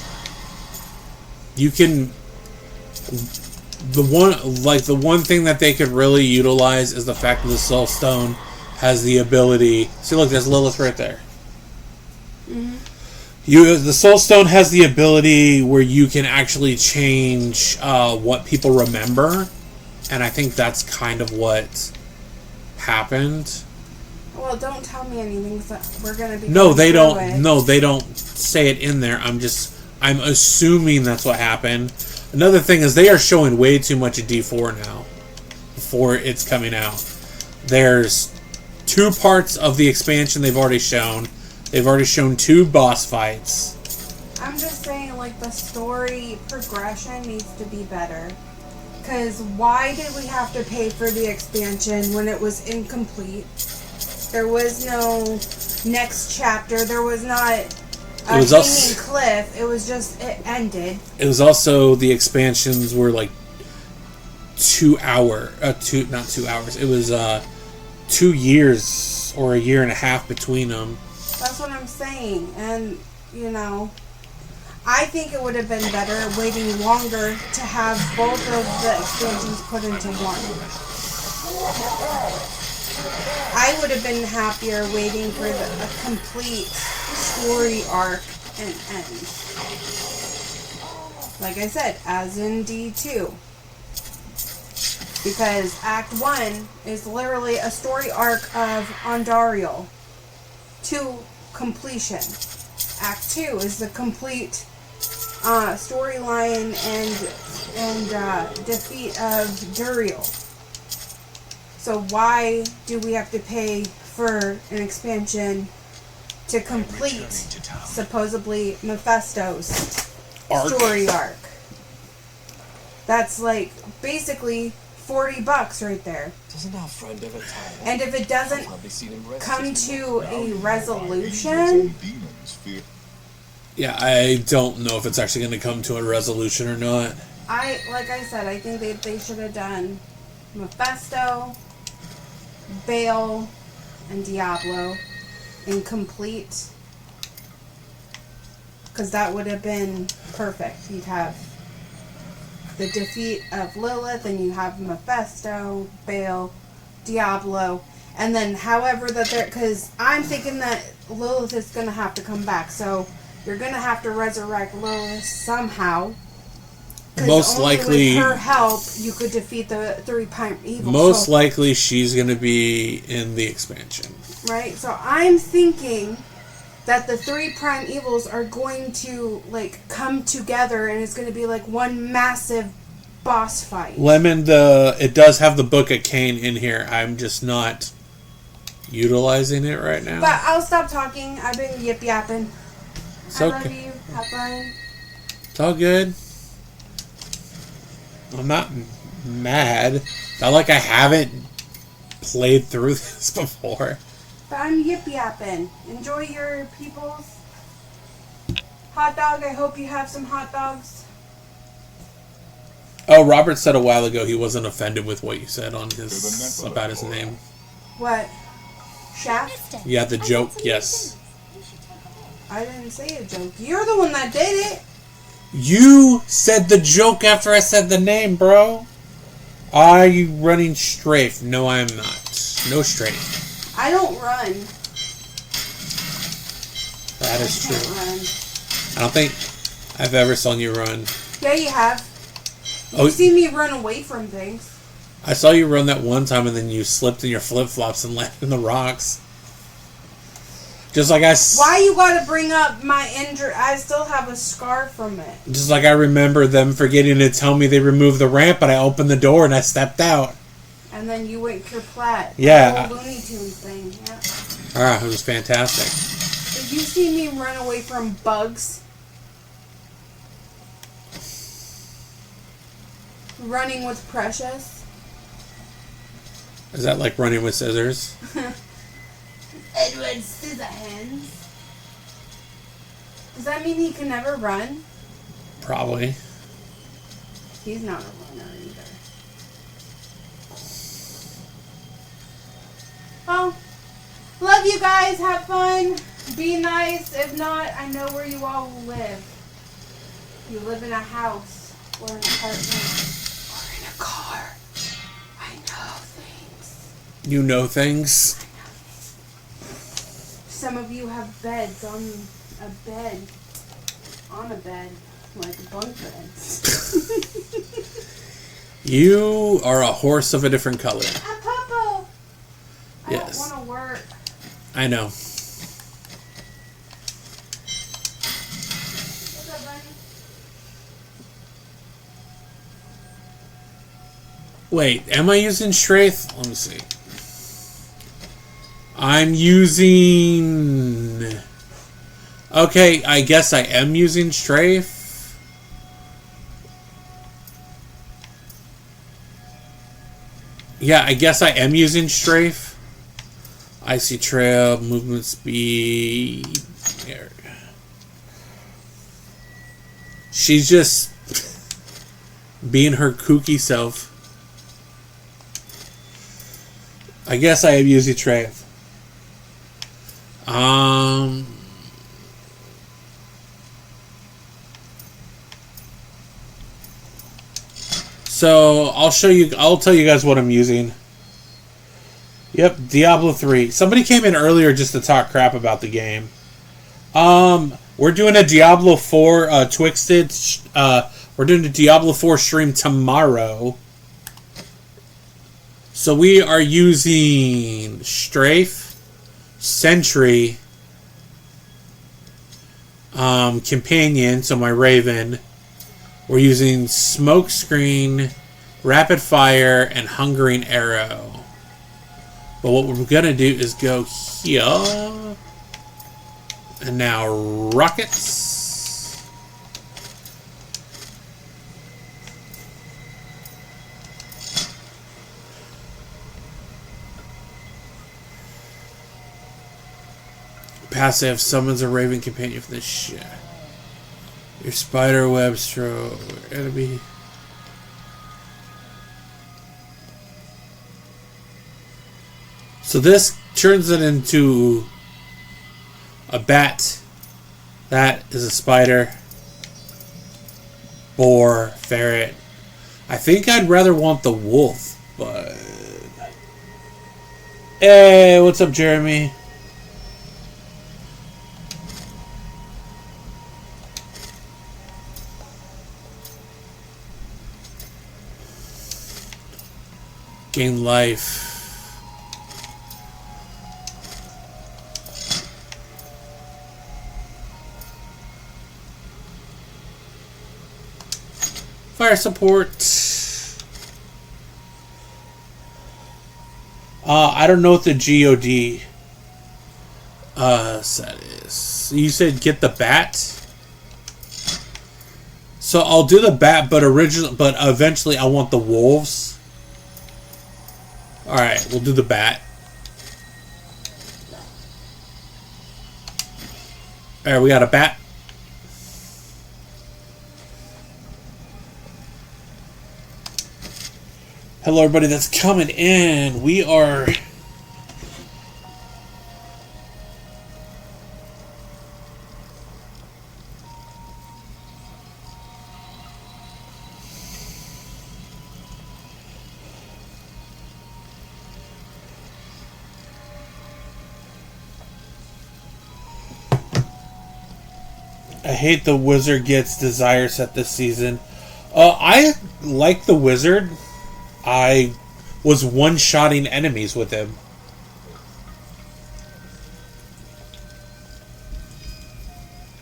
You can... The one thing that they could really utilize is the fact that the Soul Stone has the ability... See, look, there's Lilith right there. Mm-hmm. The Soul Stone has the ability where you can actually change what people remember. And I think that's kind of what happened. Well, don't tell me anything, so we're gonna be... No, they don't. No, they don't say it in there. I'm assuming that's what happened. Another thing is they are showing way too much of D4 now before it's coming out. There's 2 parts of the expansion they've already shown. They've already shown 2 boss fights. I'm just saying, like, the story progression needs to be better. Because why did we have to pay for the expansion when it was incomplete? There was no next chapter. There was not a hanging cliff. It was just, it ended. It was also, the expansions were like 2 hour, not 2 hours. It was 2 years or a year and a half between them. That's what I'm saying. And, you know, I think it would have been better waiting longer to have both of the expansions put into one. I would have been happier waiting for a complete story arc and end. Like I said, as in D2. Because Act 1 is literally a story arc of Ondariel to completion. Act 2 is the complete storyline and defeat of Duriel. So why do we have to pay for an expansion to complete supposedly Mephisto's story arc? That's like basically $40 right there. Doesn't our friend ever tire? And if it doesn't Probably seen him rest come just to now. a resolution, Demons fear. Yeah, I don't know if it's actually going to come to a resolution or not. like I said, I think they should have done Mephisto, Baal, and Diablo incomplete. Because that would have been perfect. You'd have the defeat of Lilith, and you have Mephisto, Baal, Diablo, and then however that they're... Because I'm thinking that Lilith is going to have to come back, so you're going to have to resurrect Lilith somehow. Most likely, with her help, you could defeat the 3 prime evil. Most likely, she's going to be in the expansion. Right? So I'm thinking that the 3 prime evils are going to, like, come together, and it's going to be like one massive boss fight. Lemon, it does have the Book of Cain in here. I'm just not utilizing it right now. But I'll stop talking. I've been yip-yapping. It's I okay. love you. Have fun. It's all good. I'm not mad. Not like I haven't played through this before. But I'm yip yapping. Enjoy your people's hot dog. I hope you have some hot dogs. Oh, Robert said a while ago he wasn't offended with what you said on his about his name. What? Shaft? Yeah, the joke. Yes. I didn't say a joke. You're the one that did it. You said the joke after I said the name, bro. Are you running strafe? No, I am not. No strafe. I don't run. That is I can't true. run. I don't think I've ever seen you run. Yeah, you have. Oh, You've seen me run away from things. I saw you run that one time and then you slipped in your flip-flops and landed in the rocks. Just like Why you gotta bring up my injury? I still have a scar from it. Just like I remember them forgetting to tell me they removed the ramp, but I opened the door and I stepped out. And then you went kerplat. Yeah. The whole Looney Tunes thing. Yeah. Ah, it was fantastic. Did you see me run away from bugs? Running with Precious? Is that like running with scissors? Edward Scissorhands. Does that mean he can never run? Probably. He's not a runner either. Well, love you guys. Have fun. Be nice. If not, I know where you all live. You live in a house or an apartment or in a car. I know things. You know things? Some of you have beds on a bed. On a bed. Like bunk beds. You are a horse of a different color. Papa! I Yes. don't want to work. I know. What's up, buddy? Wait, am I using strafe? Let me see. I'm using... Okay, I guess I am using strafe. Yeah, I guess I am using strafe. Icy trail, movement speed. There. She's just being her kooky self. I guess I am using strafe. So I'll show you. I'll tell you guys what I'm using. Yep, Diablo 3. Somebody came in earlier just to talk crap about the game. We're doing a Diablo 4 Twixted. We're doing a Diablo 4 stream tomorrow. So we are using Strafe, Sentry, Companion, so my Raven. We're using Smokescreen, Rapid Fire, and Hungering Arrow. But what we're going to do is go here. And now Rockets. Passive summons a Raven Companion for this shit. Your spider web stroke. Enemy. So this turns it into a bat. That is a spider. Boar. Ferret. I think I'd rather want the wolf, but... Hey, what's up, Jeremy? Gain life. Fire support. I don't know what the GOD set is. You said get the bat. So I'll do the bat, but eventually I want the wolves. All right, we'll do the bat. All right, we got a bat. Hello, everybody that's coming in. We are. I hate the wizard gets desire set this season. I like the wizard. I was one-shotting enemies with him.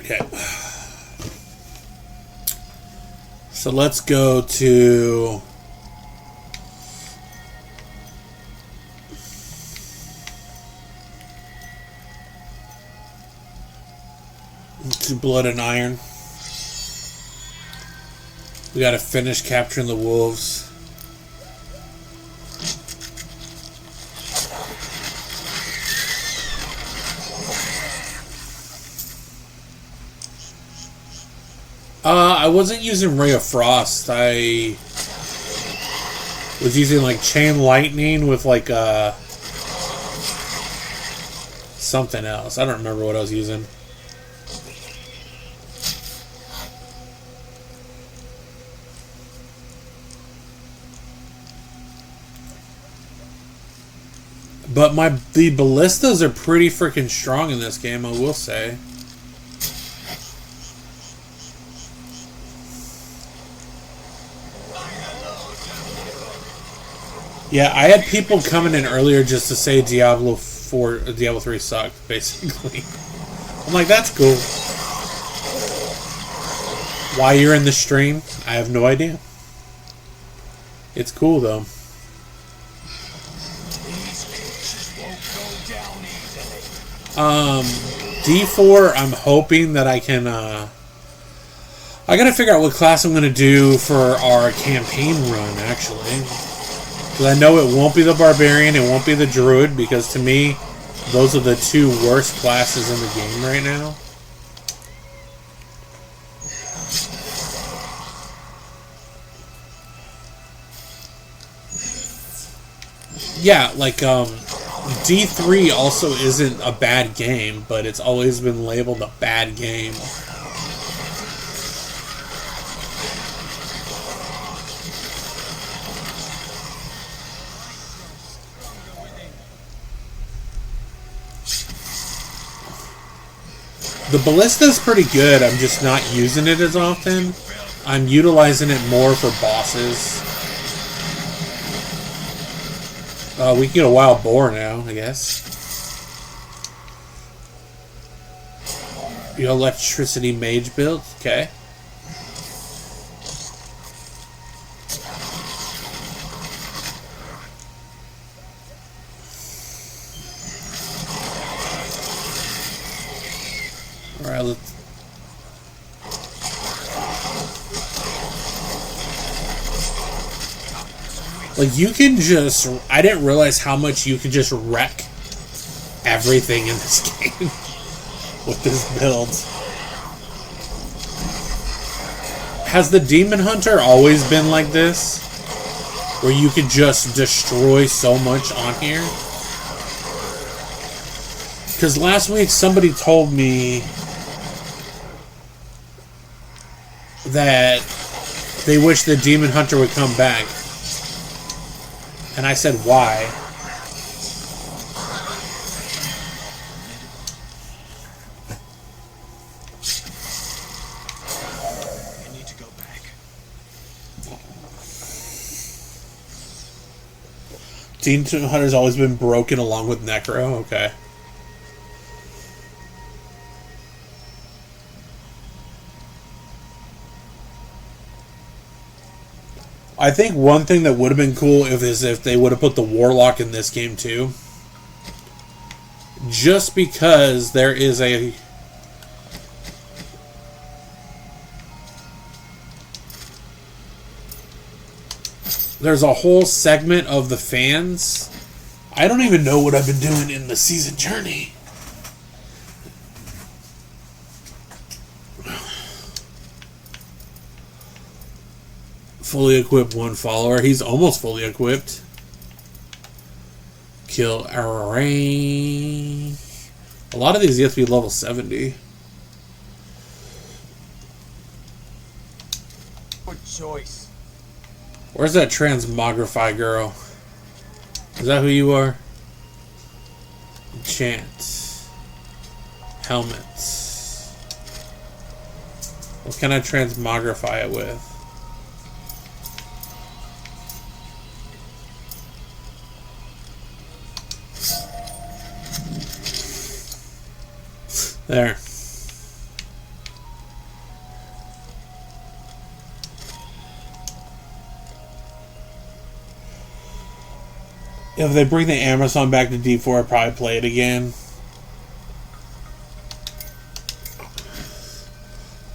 Okay. So let's go to... to Blood and Iron. We gotta finish capturing the wolves. I wasn't using Ray of Frost. I was using like Chain Lightning with like something else. I don't remember what I was using. But the ballistas are pretty freaking strong in this game, I will say. Yeah, I had people coming in earlier just to say Diablo 3 sucked, basically. I'm like, that's cool. Why you're in the stream, I have no idea. It's cool, though. D4, I'm hoping that I can, I gotta figure out what class I'm gonna do for our campaign run, actually. Because I know it won't be the Barbarian, it won't be the Druid, because to me, those are the two worst classes in the game right now. Yeah, like, D3 also isn't a bad game, but it's always been labeled a bad game. The ballista is pretty good, I'm just not using it as often. I'm utilizing it more for bosses. We can get a wild boar now, I guess. The electricity mage build, okay. Alright, let's... Like, you can just... I didn't realize how much you can just wreck everything in this game with this build. Has the Demon Hunter always been like this? Where you could just destroy so much on here? Because last week somebody told me that they wish the Demon Hunter would come back. And I said, why? I need to go back. Demon Hunter's always been broken along with Necro? Okay. I think one thing that would have been cool is if they would have put the Warlock in this game too. Just because there is a... there's a whole segment of the fans. I don't even know what I've been doing in the season journey. Fully equipped one follower. He's almost fully equipped. Kill array. A lot of these you have to be level 70. Good choice. Where's that transmogrify girl? Is that who you are? Enchant. Helmet. What can I transmogrify it with? There. If they bring the Amazon back to D4, I'd probably play it again.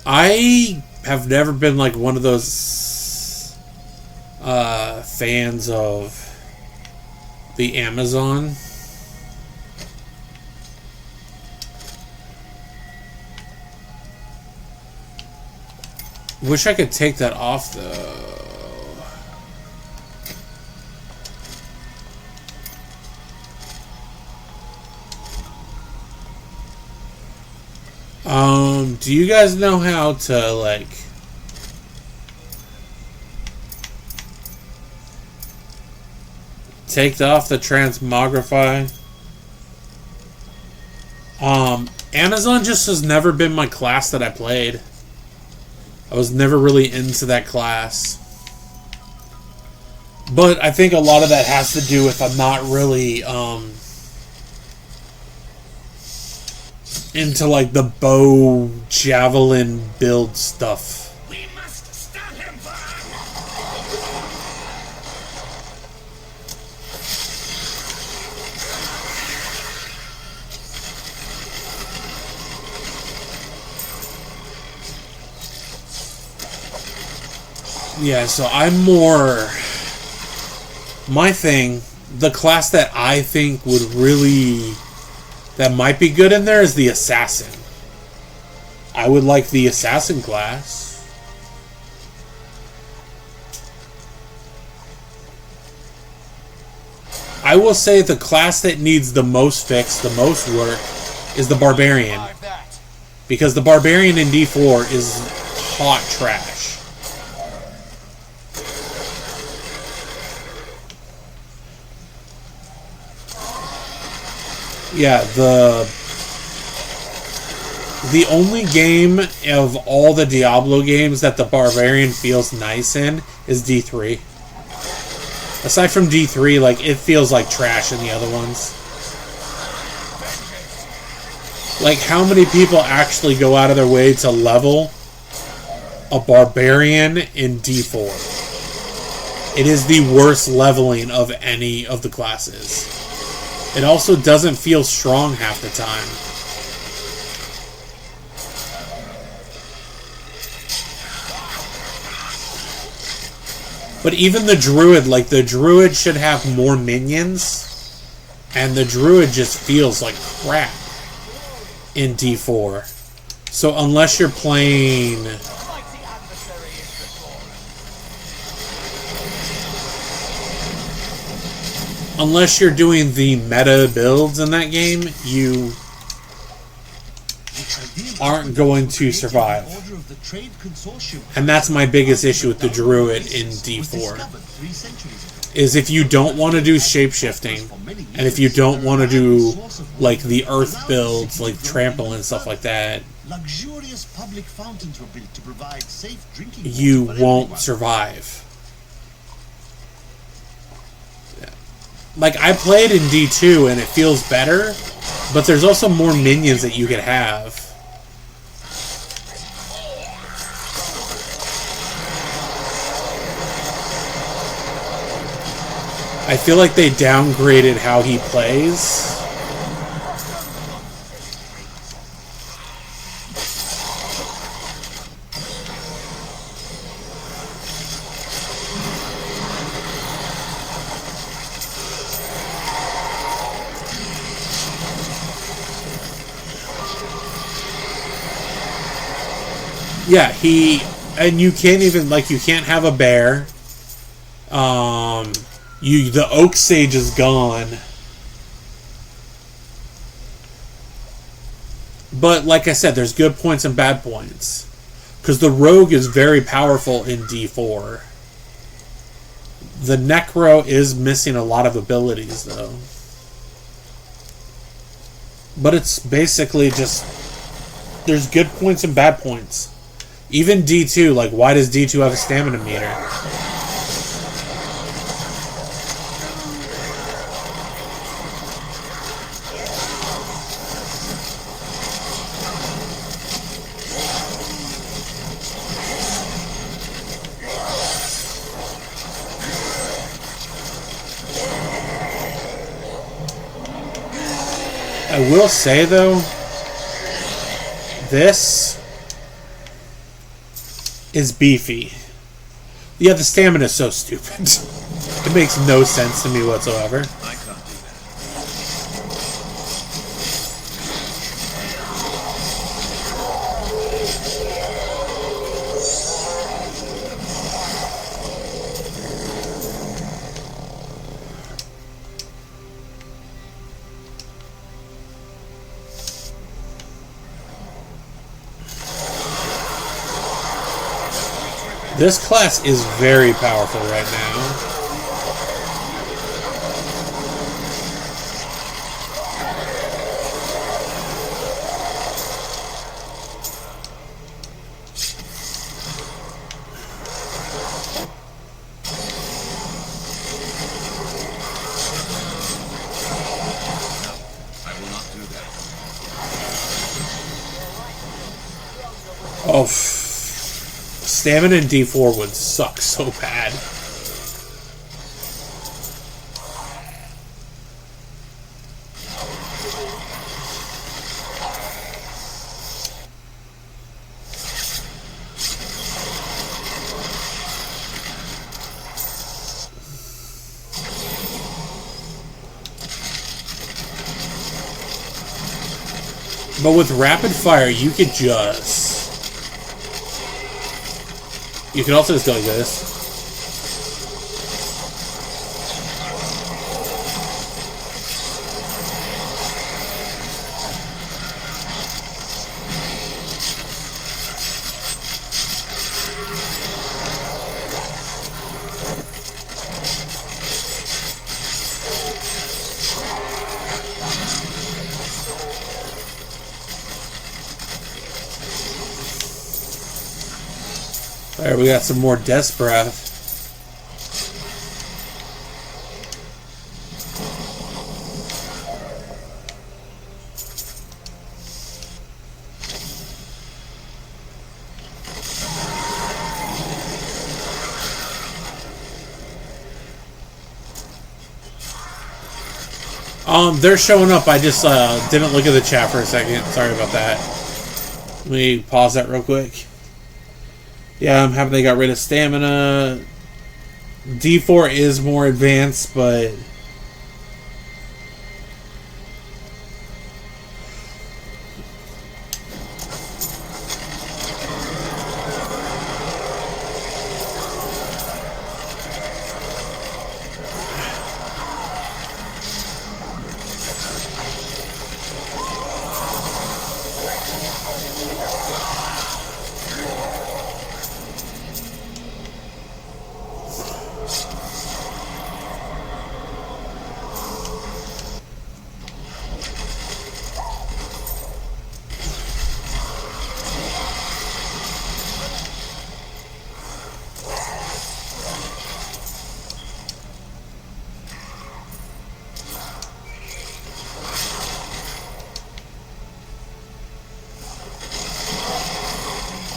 I have never been like one of those fans of the Amazon. Wish I could take that off though. Do you guys know how to like take off the transmogrify? Amazon just has never been my class that I played. I was never really into that class. But I think a lot of that has to do with I'm not really into like the bow javelin build stuff. We must stop him, Yeah, so I'm more... My thing, the class that I think would really... that might be good in there is the Assassin. I would like the Assassin class. I will say the class that needs the most fix, the most work, is the Barbarian. Because the Barbarian in D4 is hot trash. Yeah, the only game of all the Diablo games that the Barbarian feels nice in is D3. Aside from D3, like, it feels like trash in the other ones. Like, how many people actually go out of their way to level a Barbarian in D4? It is the worst leveling of any of the classes. It also doesn't feel strong half the time. But even the Druid, like, the Druid should have more minions, and the Druid just feels like crap in D4. So unless you're playing... Unless you're doing the meta builds in that game, you aren't going to survive. And that's my biggest issue with the Druid in D4. Is if you don't want to do shapeshifting, and if you don't want to do like the earth builds, like trample and stuff like that, you won't survive. Like, I played in D2 and it feels better, but there's also more minions that you could have. I feel like they downgraded how he plays. Yeah, and you can't even, like, you can't have a bear. The oak sage is gone. But like I said, there's good points and bad points. Because the rogue is very powerful in D4. The necro is missing a lot of abilities, though. But it's basically just... There's good points and bad points. Even D2, like, why does D2 have a stamina meter? I will say, though, this is beefy. Yeah, the stamina is so stupid. It makes no sense to me whatsoever. I can't do that. This class is very powerful right now. I will not do that. Oh, stamina in D4 would suck so bad. But with rapid fire, you could just... You can also just go like this. Alright, we got some more Death's Breath. They're showing up. I just didn't look at the chat for a second. Sorry about that. Let me pause that real quick. Yeah, I'm happy they got rid of stamina. D4 is more advanced, but...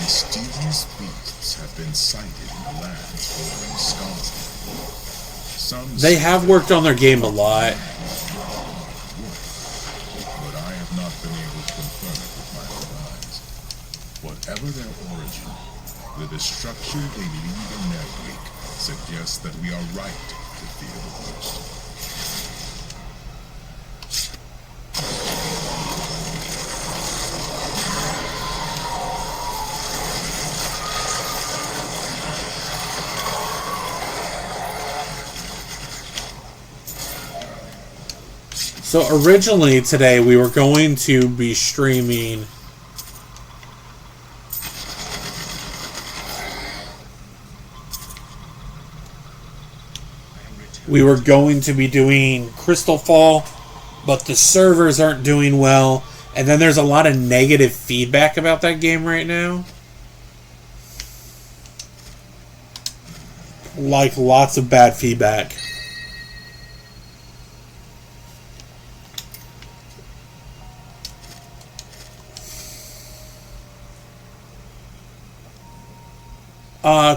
Mysterious beasts have been sighted in the lands bordering Scarsdale. Some They have worked on their game a lot. but I have not been able to confirm it with my own eyes. Whatever their origin, the destruction they leave in their wake suggests that we are right to fear the worst. So originally today we were going to be streaming doing Crystal Fall, but the servers aren't doing well, and then there's a lot of negative feedback about that game right now. Like lots of bad feedback.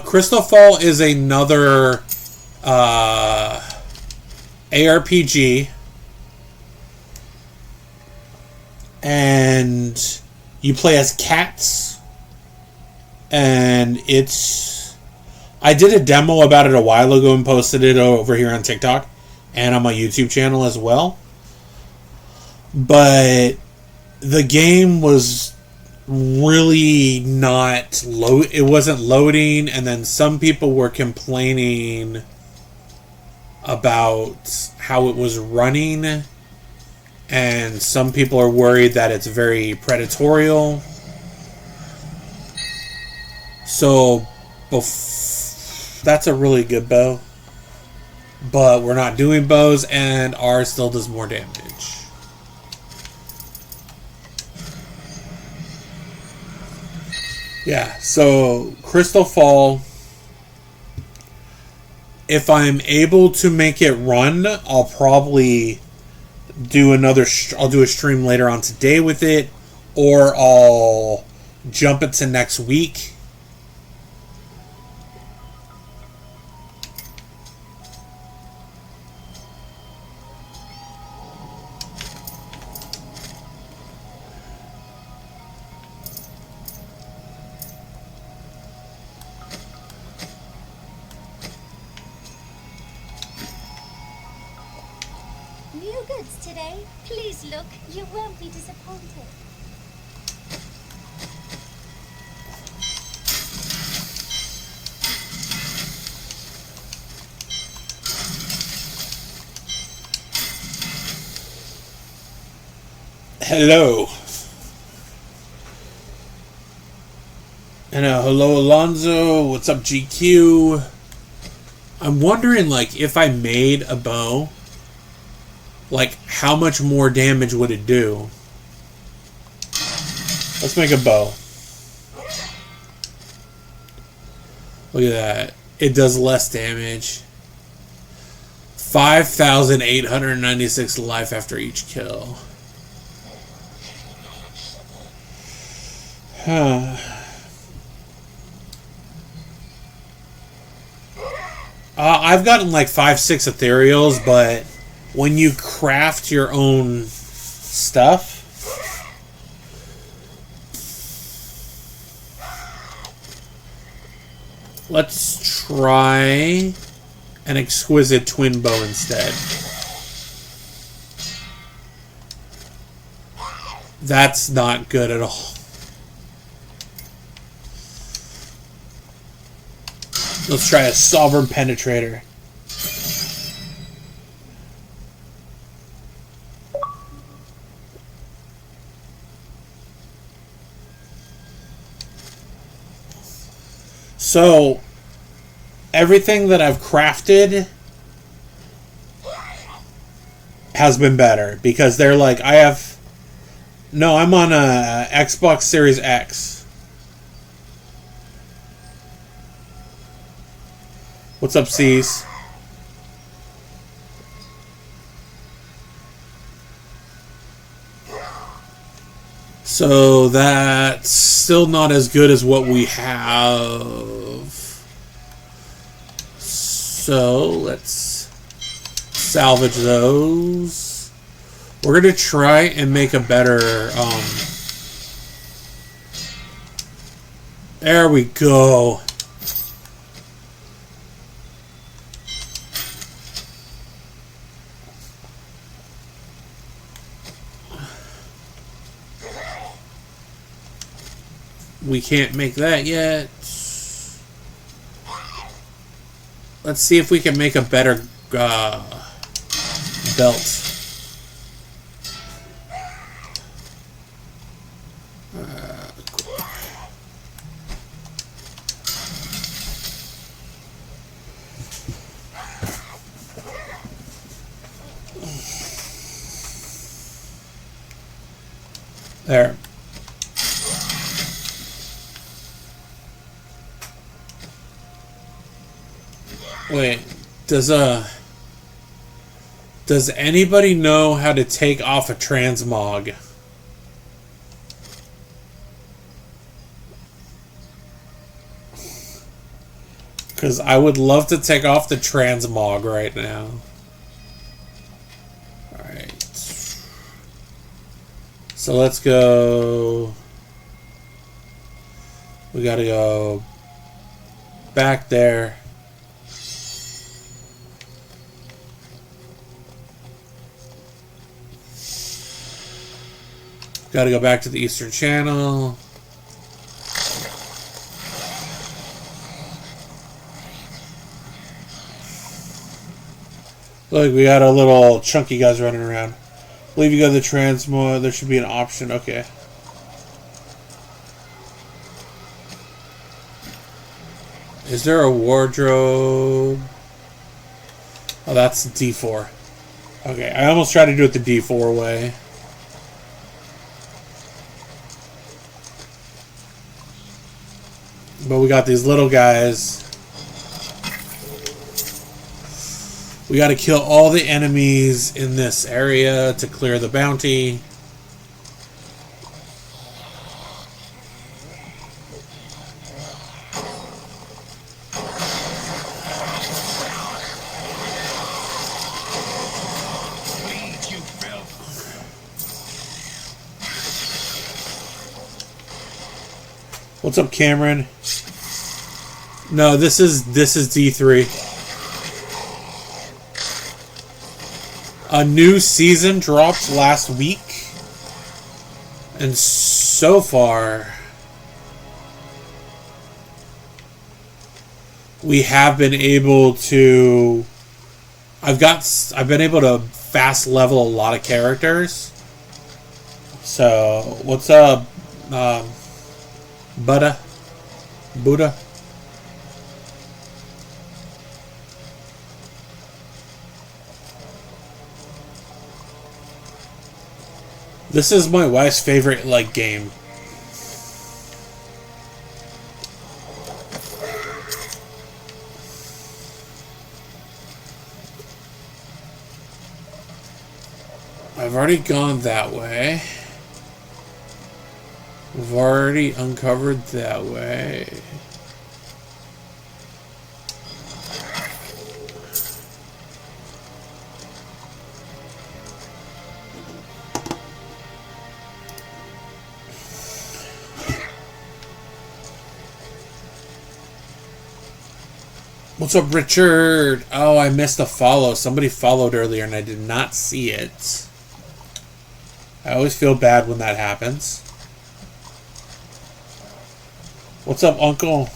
Crystal Fall is another ARPG, and you play as cats, and I did a demo about it a while ago and posted it over here on TikTok and on my YouTube channel as well, but the game was really not it wasn't loading, and then some people were complaining about how it was running, and some people are worried that it's very predatorial. So that's a really good bow, but we're not doing bows, and ours still does more damage. Yeah, so Crystal Fall, if I'm able to make it run, I'll probably do I'll do a stream later on today with it, or I'll jump it to next week. New goods today. Please look. You won't be disappointed. Hello. And hello, Alonzo. What's up, GQ? I'm wondering, like, if I made a bow, like, how much more damage would it do? Let's make a bow. Look at that. It does less damage. 5,896 life after each kill. Huh. I've gotten like 5-6 ethereals, but when you craft your own stuff, let's try an exquisite twin bow instead. That's not good at all. Let's try a sovereign penetrator. So, everything that I've crafted has been better, because they're like, I'm on a Xbox Series X. What's up, C's? So that's still not as good as what we have. So let's salvage those. We're gonna try and make a better there we go. We can't make that yet. Let's see if we can make a better belt. There. Wait, does anybody know how to take off a transmog? Because I would love to take off the transmog right now. Alright. So let's go. We gotta go back there. Gotta go back to the Eastern Channel. Look, we got a little chunky guys running around. I believe you go to the transmog. There should be an option. Okay. Is there a wardrobe? Oh, that's D4. Okay, I almost tried to do it the D4 way. But we got these little guys. We got to kill all the enemies in this area to clear the bounty. What's up, Cameron? No, this is D3. A new season dropped last week, and so far we have been able to. I've been able to fast level a lot of characters. So what's up, Buddha? This is my wife's favorite, like, game. I've already gone that way. We've already uncovered that way. What's up, Richard? Oh, I missed a follow. Somebody followed earlier and I did not see it. I always feel bad when that happens. What's up, Uncle?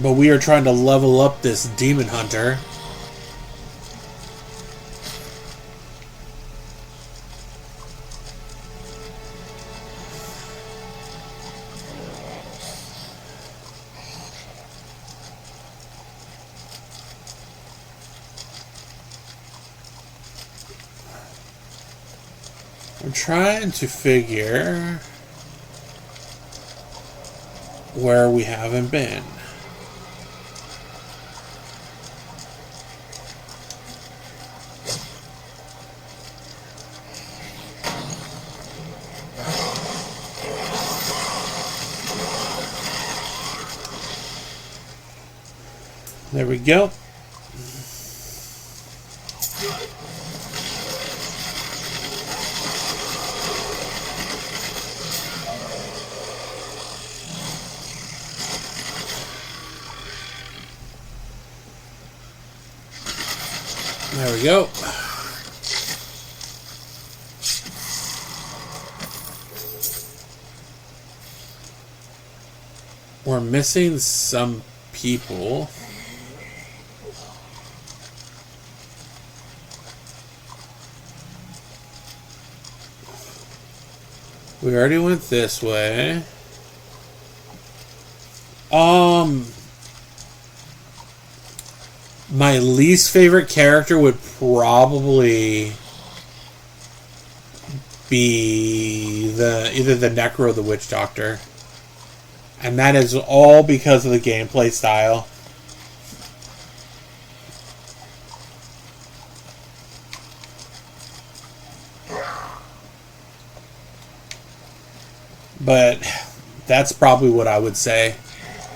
But we are trying to level up this demon hunter. I'm trying to figure where we haven't been. There we go. There we go. We're missing some people. We already went this way. My least favorite character would probably be either the Necro or the Witch Doctor. And that is all because of the gameplay style. But that's probably what I would say.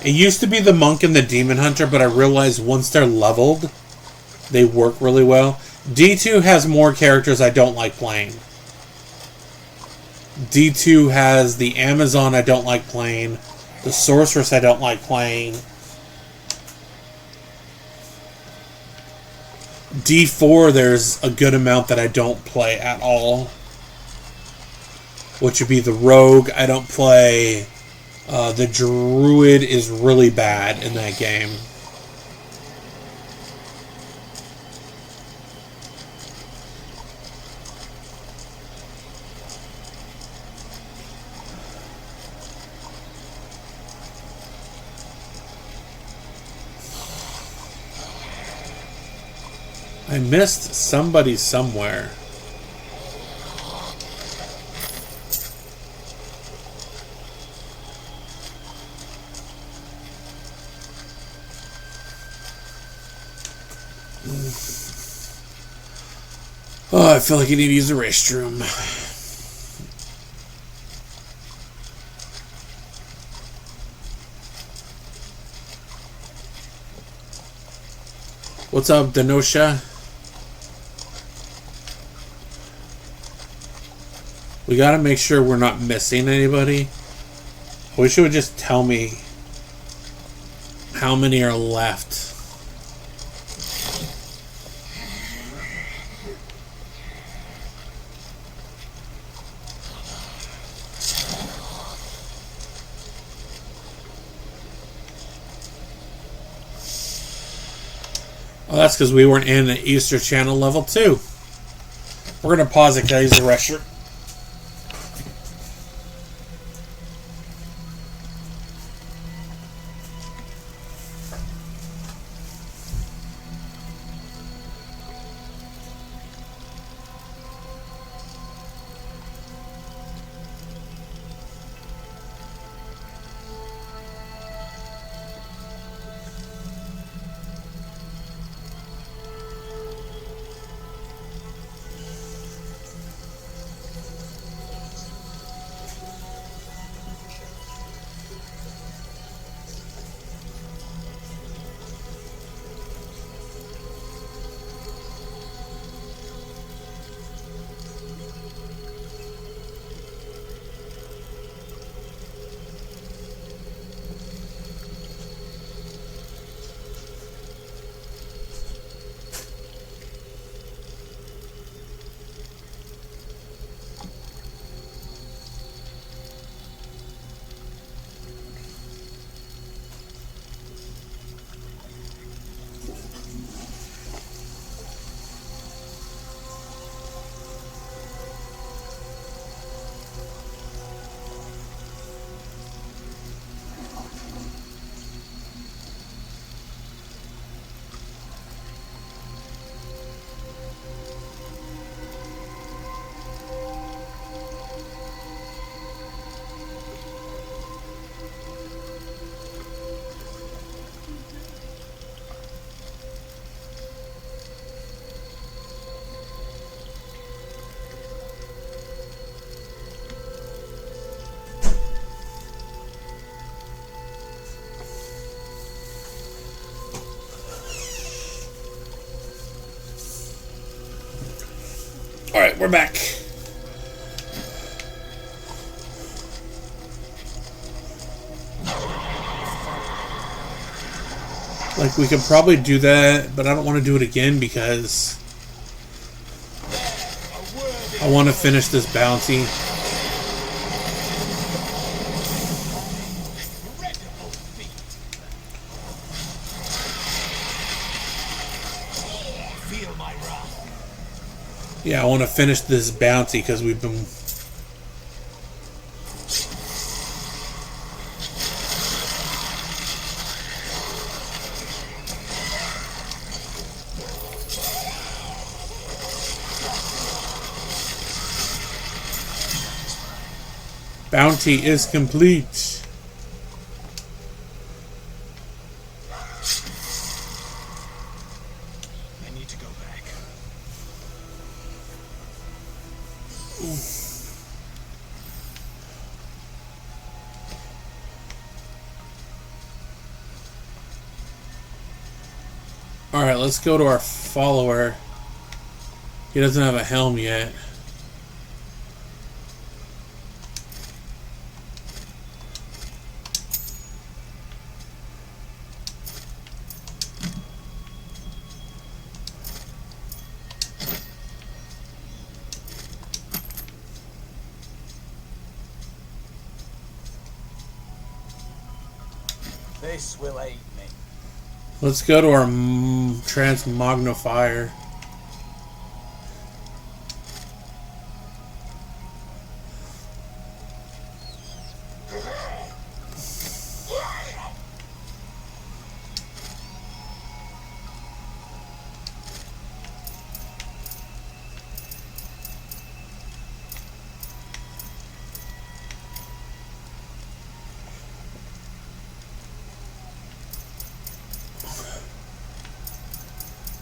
It used to be the Monk and the Demon Hunter, but I realized once they're leveled, they work really well. D2 has more characters I don't like playing. D2 has the Amazon I don't like playing, the Sorceress I don't like playing. D4, there's a good amount that I don't play at all. Which would be the Rogue I don't play. The Druid is really bad in that game. I missed somebody somewhere. Oh, I feel like I need to use the restroom. What's up, Denosha? We gotta make sure we're not missing anybody. I wish it would just tell me how many are left. Oh, that's because we weren't in the Easter Channel level 2. We're gonna pause it, guys. The restroom. Alright, we're back. Like, we could probably do that, but I don't want to do it again because I want to finish this bounty. Yeah, I want to finish this bounty because we've been... Bounty is complete. I need to go back. Alright, let's go to our follower. He doesn't have a helm yet. This will aid me. Let's go to our transmognifier.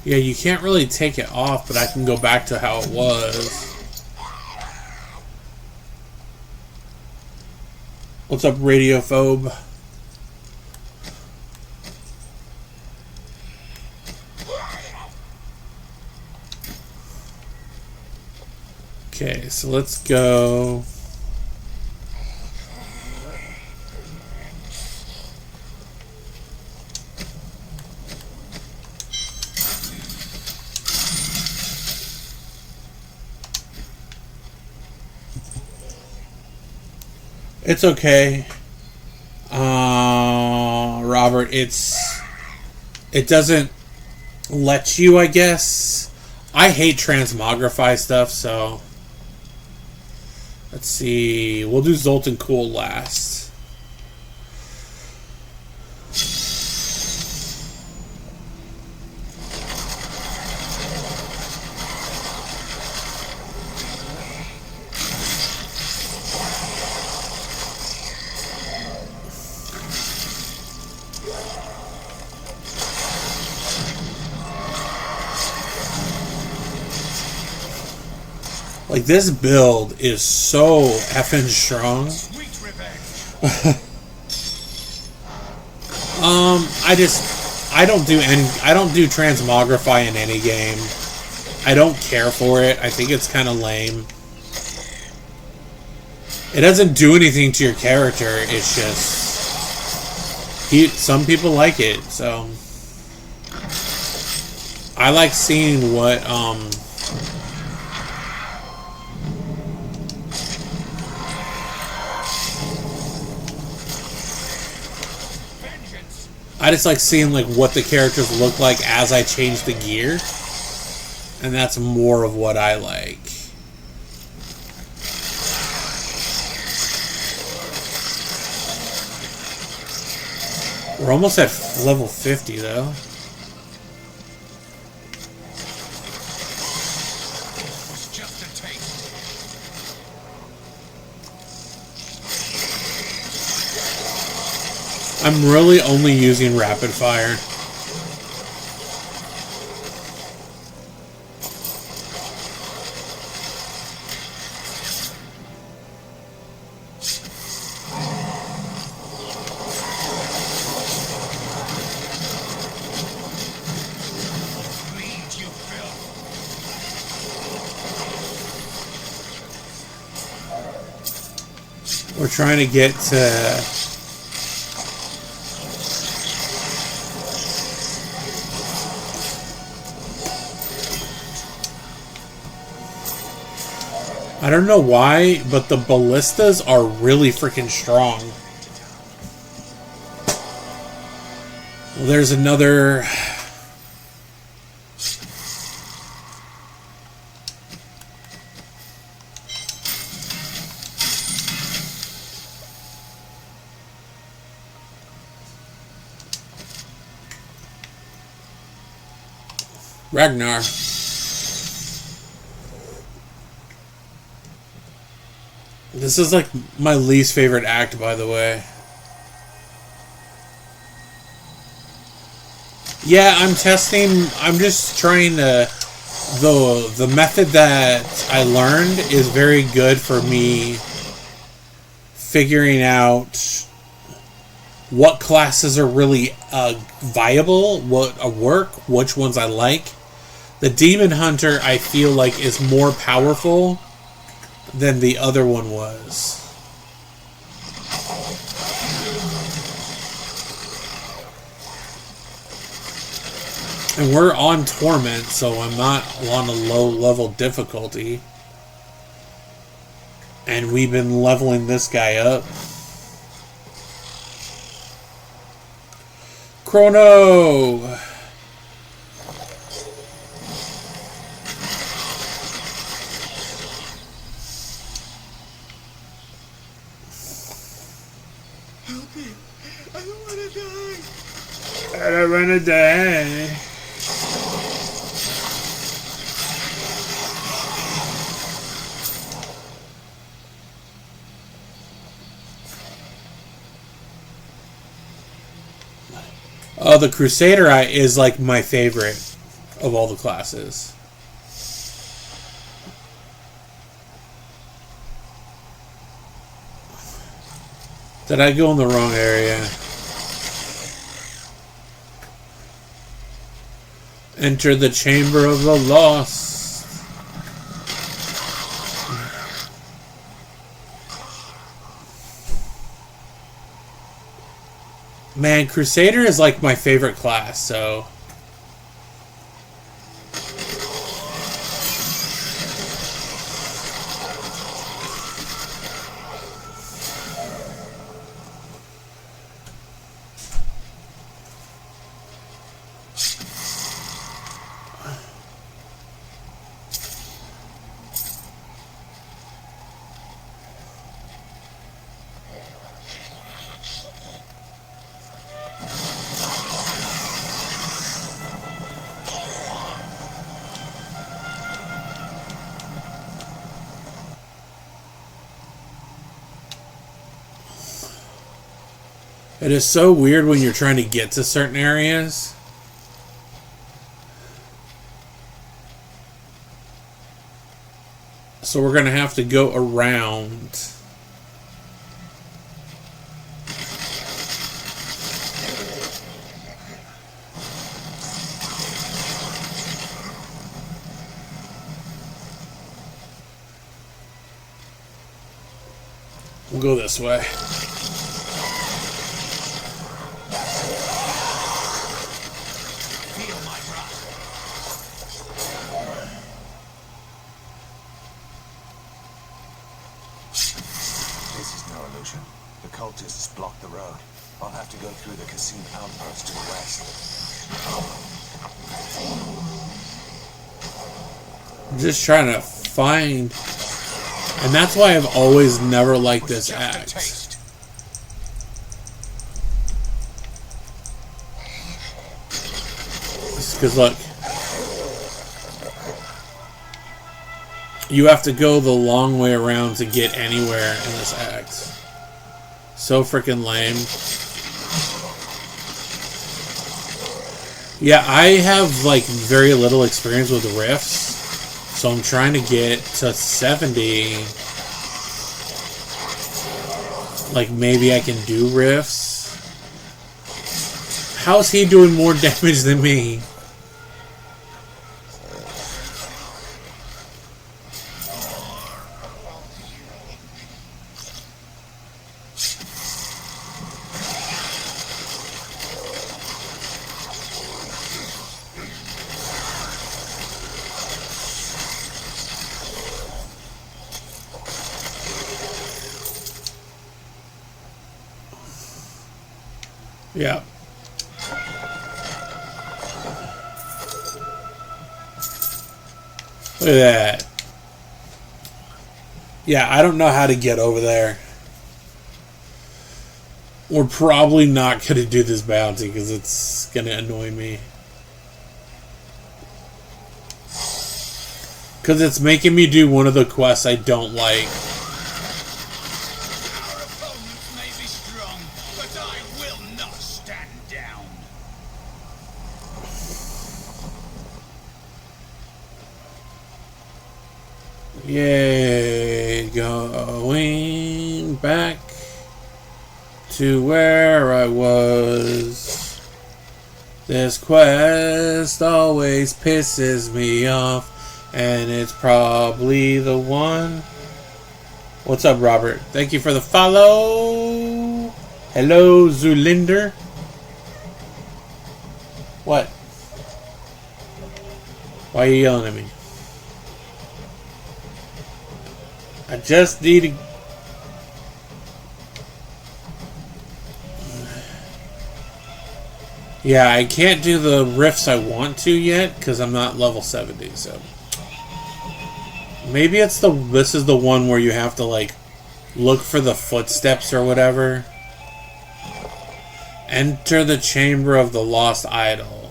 Yeah, you can't really take it off, but I can go back to how it was. What's up, Radiophobe? Okay, so let's go. It's okay, Robert. It doesn't let you, I guess. I hate transmogrify stuff, so let's see. We'll do Zoltan Cool last. Like, this build is so effing strong. I don't do transmogrify in any game. I don't care for it. I think it's kind of lame. It doesn't do anything to your character. It's just some people like it, so I like seeing what I just like seeing like what the characters look like as I change the gear, and that's more of what I like. We're almost at level 50 though. I'm really only using rapid fire. We're trying to get to I don't know why, but the ballistas are really freaking strong. Well, there's another. Ragnar. This is like my least favorite act, by the way. Yeah, I'm testing. I'm just trying to. The method that I learned is very good for me figuring out what classes are really viable, what work, which ones I like. The Demon Hunter, I feel like, is more powerful than the other one was. And we're on Torment, so I'm not on a low level difficulty. And we've been leveling this guy up. Chrono! Help me. I don't want to die. I don't want to die. Oh, the Crusader is like my favorite of all the classes. Did I go in the wrong area? Enter the Chamber of the Lost. Man, Crusader is like my favorite class, so... It is so weird when you're trying to get to certain areas. So we're going to have to go around. We'll go this way. The cultists block the road. I'll have to go through the casino outpost to the west. I'm just trying to find... And that's why I've always never liked this axe. Because look. You have to go the long way around to get anywhere in this axe. So freaking lame. Yeah, I have like very little experience with rifts. So I'm trying to get to 70. Like maybe I can do rifts. How's he doing more damage than me? Yeah. Look at that. Yeah, I don't know how to get over there. We're probably not going to do this bounty because it's going to annoy me. Because it's making me do one of the quests I don't like. Yay, going back to where I was. This quest always pisses me off, and it's probably the one. What's up, Robert? Thank you for the follow. Hello, Zulinder. What? Why are you yelling at me? I just need to... Yeah, I can't do the rifts I want to yet because I'm not level 70, so... Maybe it's the... This is the one where you have to, like, look for the footsteps or whatever. Enter the chamber of the lost idol.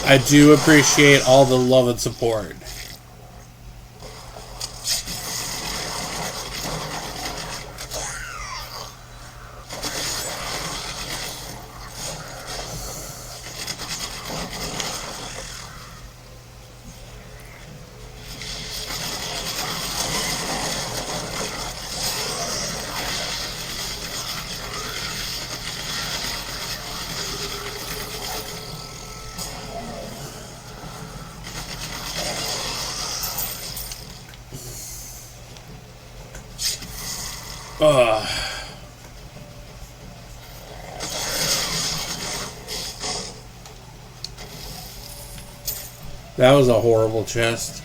I do appreciate all the love and support. That was a horrible chest.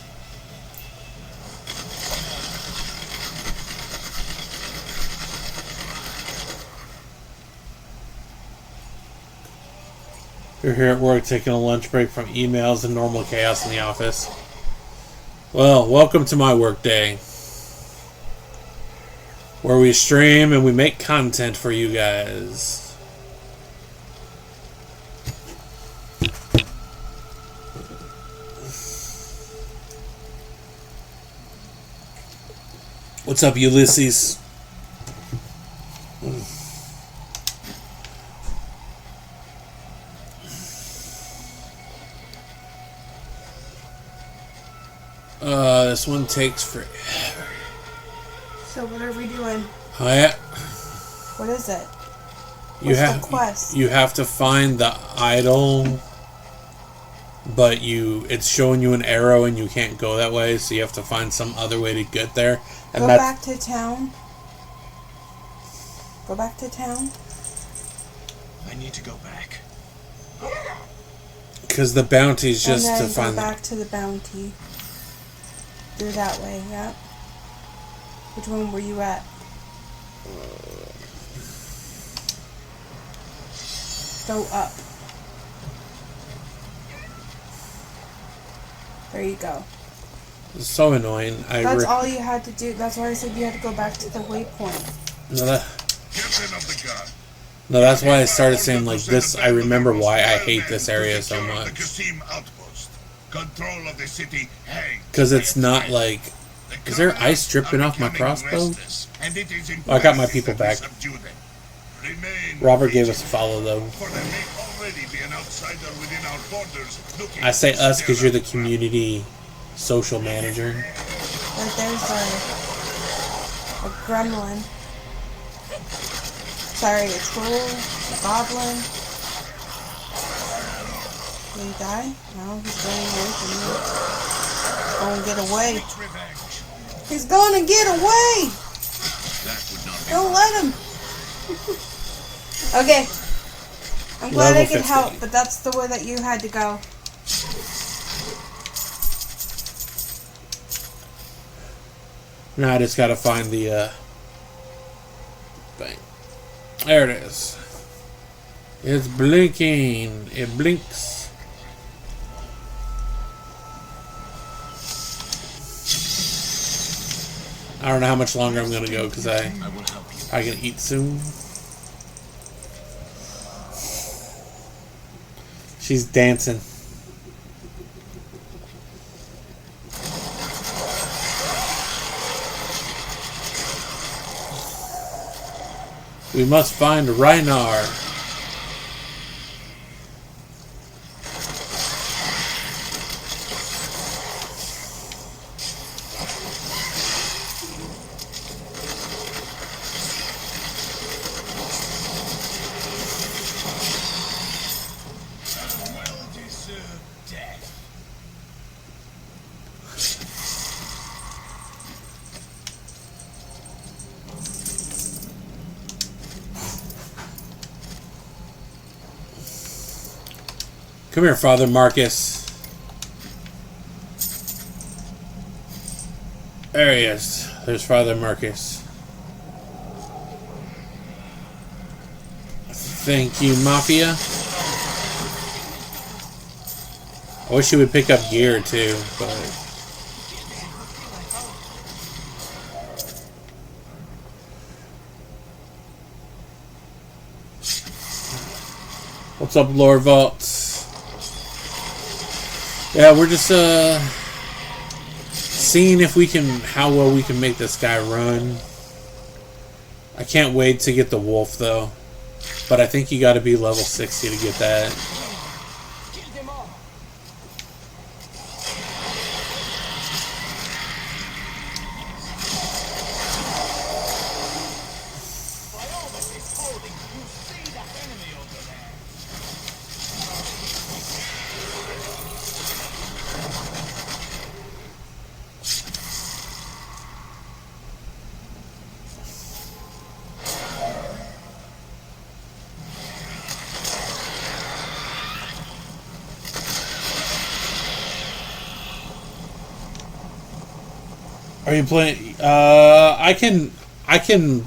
You're here at work taking a lunch break from emails and normal chaos in the office. Well, welcome to my work day, where we stream and we make content for you guys. What's up, Ulysses? This one takes forever. So what are we doing? Oh yeah. What is it? What's the quest? You have to find the idol, but it's showing you an arrow and you can't go that way, so you have to find some other way to get there. And Go back to town. Go back to town. I need to go back. Because the bounty is just and then to find. Go back to the bounty. Through that way, yeah. Which one were you at? Go up. There you go. It's so annoying. That's all you had to do. That's why I said you had to go back to the waypoint. No, that's why I started saying like this. I remember why I hate this area so much. Because it's not like... Is there ice dripping off my crossbow? Oh, I got my people back. Robert gave us a follow though. I say us because you're the community social manager. Right there's a gremlin. Sorry, a troll, a goblin. Did he die? No, he's running away from me. He's gonna get away. He's gonna get away! Don't let him! Okay. I'm glad Level I could 50. help, but that's the way that you had to go. Now I just gotta find the thing. There it is. It's blinking. It blinks. I don't know how much longer I'm gonna go because I can eat soon. She's dancing. We must find Rhinar. Come here, Father Marcus. There he is. There's Father Marcus. Thank you, Mafia. I wish you would pick up gear too, but what's up, Lord Vaults? Yeah, we're just seeing if we can, how well we can make this guy run. I can't wait to get the wolf though, but I think you got to be level 60 to get that. Are you playing?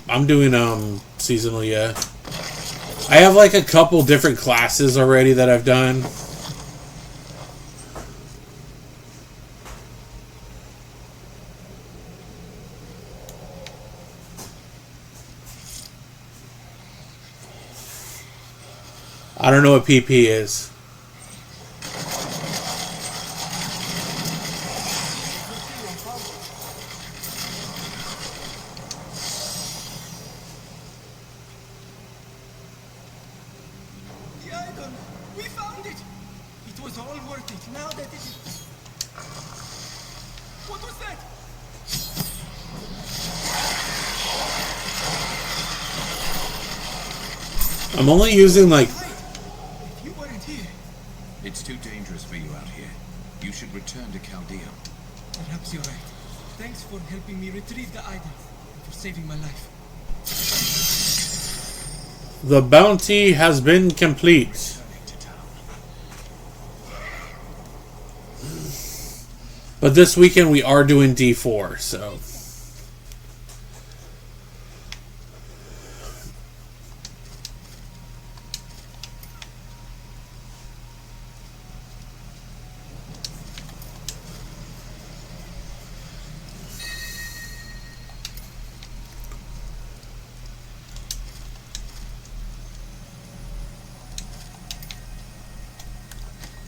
I'm doing seasonal, yeah. I have like a couple different classes already that I've done. I don't know what PP is. I'm only using like... You weren't here. It's too dangerous for you out here. You should return to Chaldea. Perhaps you're right. Thanks for helping me retrieve the idol and for saving my life. The bounty has been complete. But this weekend we are doing D4, so...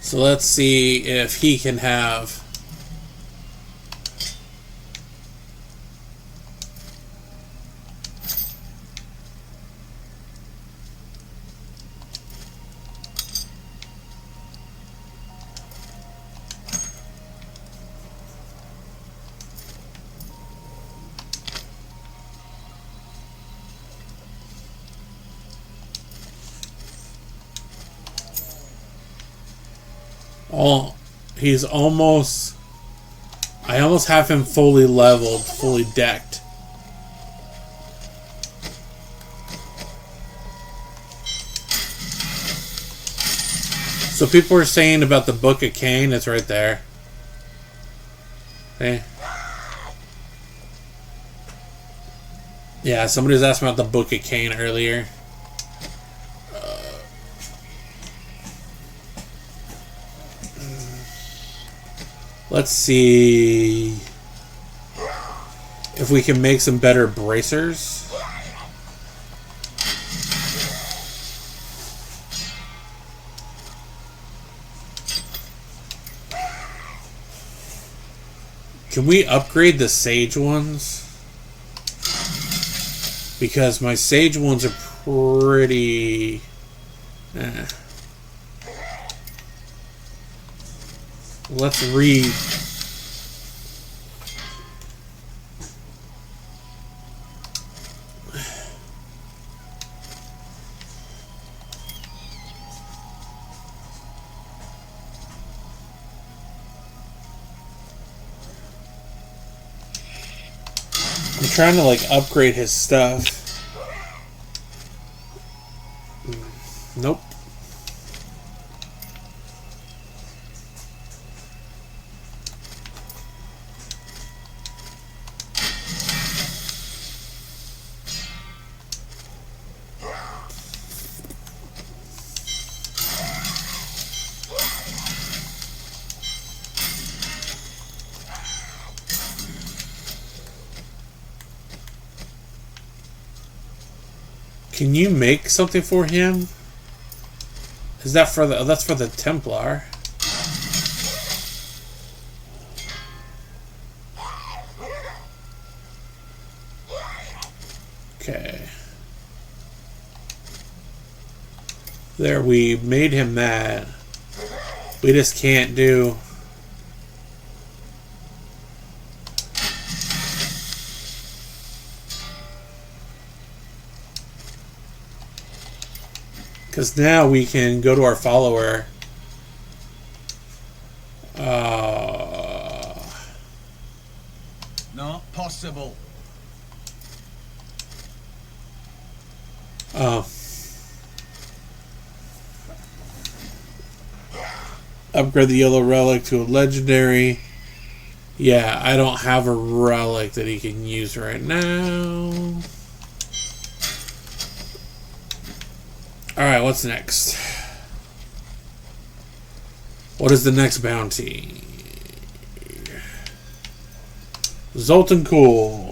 So let's see if he can have... Oh, he's almost... I almost have him fully leveled, fully decked. So people are saying about the Book of Cain, it's right there. Okay. Yeah, somebody was asking about the Book of Cain earlier. Let's see if we can make some better bracers. Can we upgrade the sage ones? Because my sage ones are pretty... Let's read. I'm trying to like upgrade his stuff. Nope. Can you make something for him? Is that for the... Oh, that's for the Templar. Okay. There, we made him that. We just can't do... Because now we can go to our follower. Not possible. Upgrade the yellow relic to a legendary. Yeah, I don't have a relic that he can use right now. Alright, what's next? What is the next bounty? Zoltan Cool.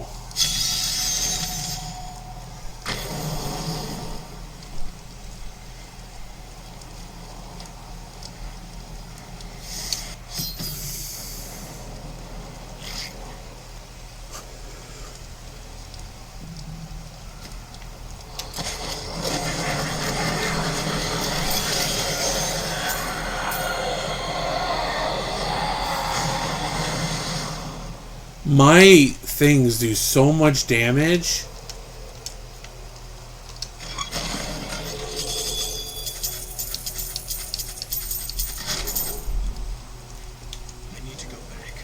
My things do so much damage. I need to go back.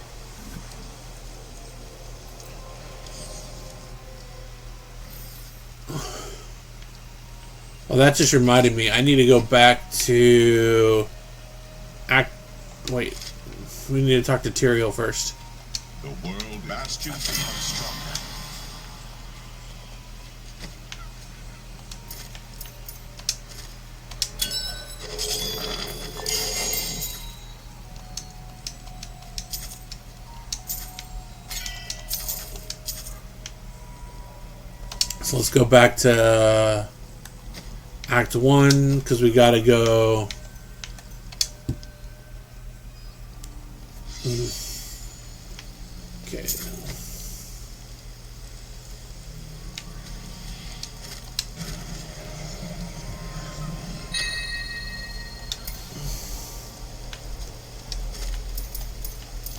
Well, that just reminded me. I need to go back to... Wait. We need to talk to Tyrael first. The world bastion becomes stronger. So let's go back to Act 1, because we gotta go... Okay.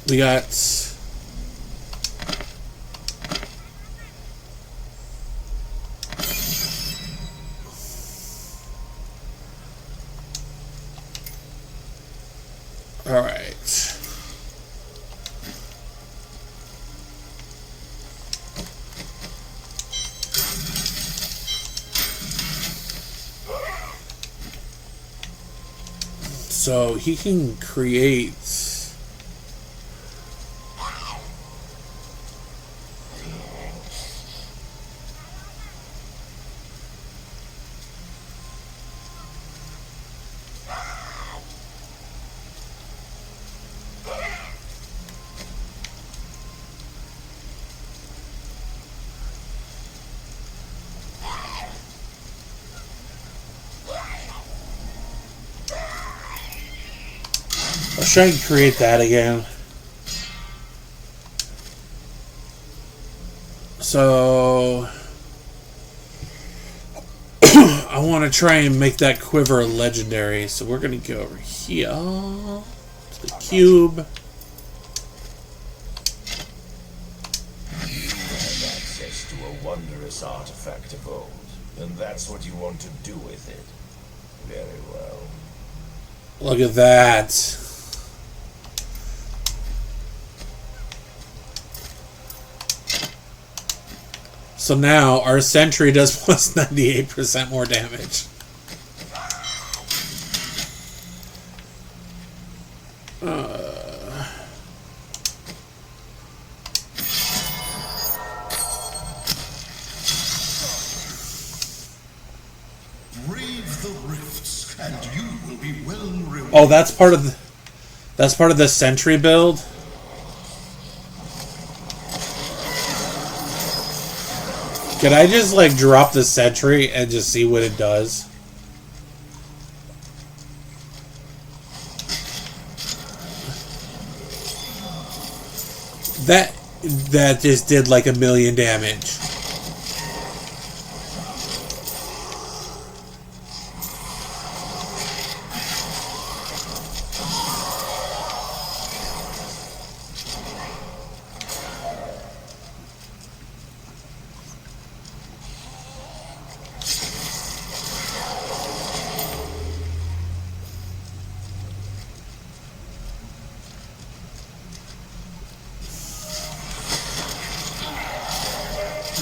We got... All right. So he can create... Let's try and create that again. So I want to try and make that quiver legendary, so we're going to go over here to the cube. You have access to a wondrous artifact of old, and that's what you want to do with it. Very well. Look at that. So now our sentry does plus 98% more damage. Brave the rifts, and you will be well rewarded. Oh, that's part of the sentry build. Could I just like drop the sentry and just see what it does? That just did like 1,000,000 damage.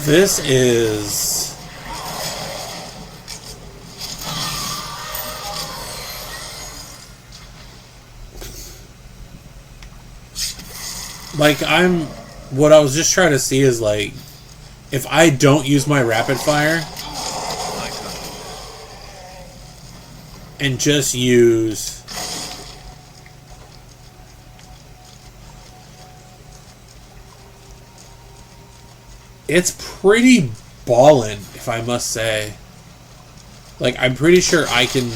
This is... like, what I was just trying to see is, like, if I don't use my rapid fire and just use... it's pretty ballin', if I must say. Like, I'm pretty sure I can...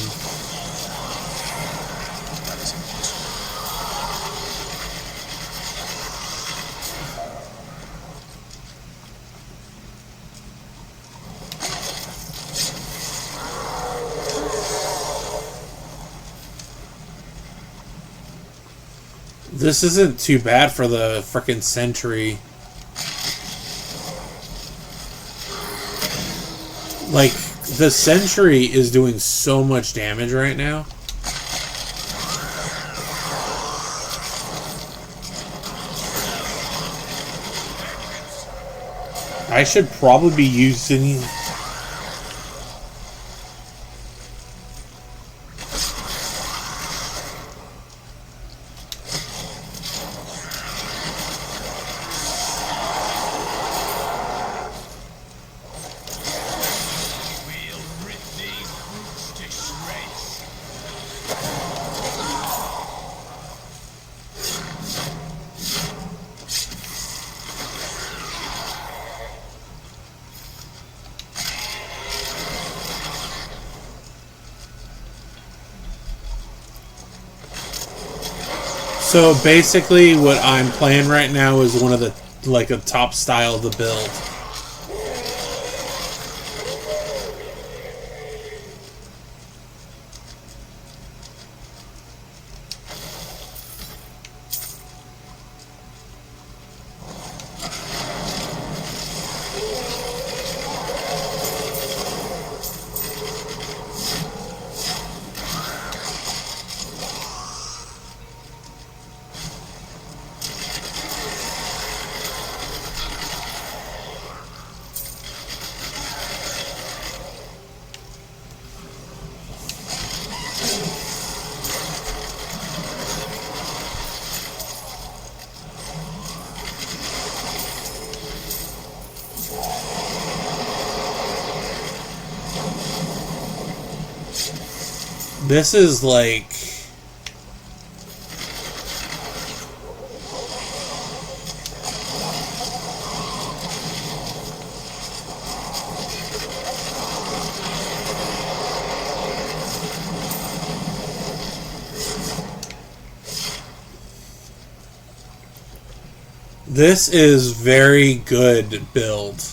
This isn't too bad for the frickin' sentry. Like, the sentry is doing so much damage right now. I should probably be using... So basically what I'm playing right now is one of the, like, a top style of the build. This is like... this is very good build.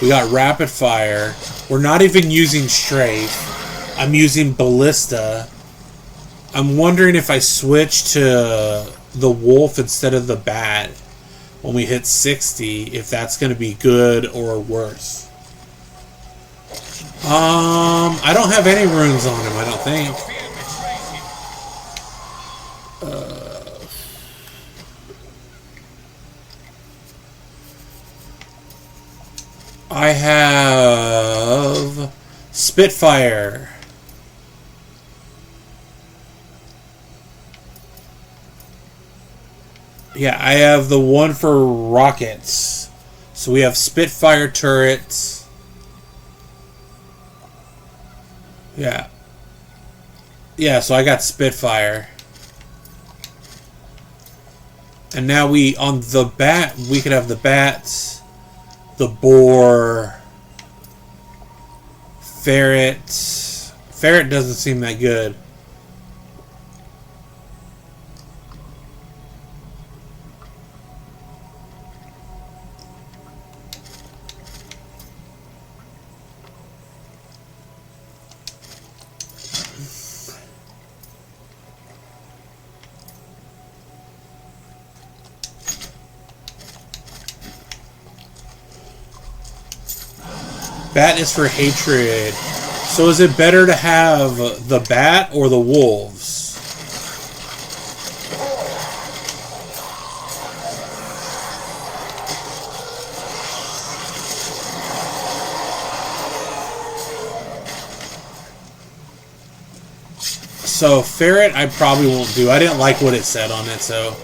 We got rapid fire. We're not even using strafe. I'm using ballista. I'm wondering if I switch to the wolf instead of the bat when we hit 60, if that's going to be good or worse. I don't have any runes on him, I don't think. I have Spitfire. Yeah, I have the one for rockets. So we have Spitfire turrets. Yeah. Yeah, so I got Spitfire. And now on the bat, we could have the bats, the boar, ferret. Ferret doesn't seem that good. Bat is for hatred. So is it better to have the bat or the wolves? So ferret I probably won't do. I didn't like what it said on it, so...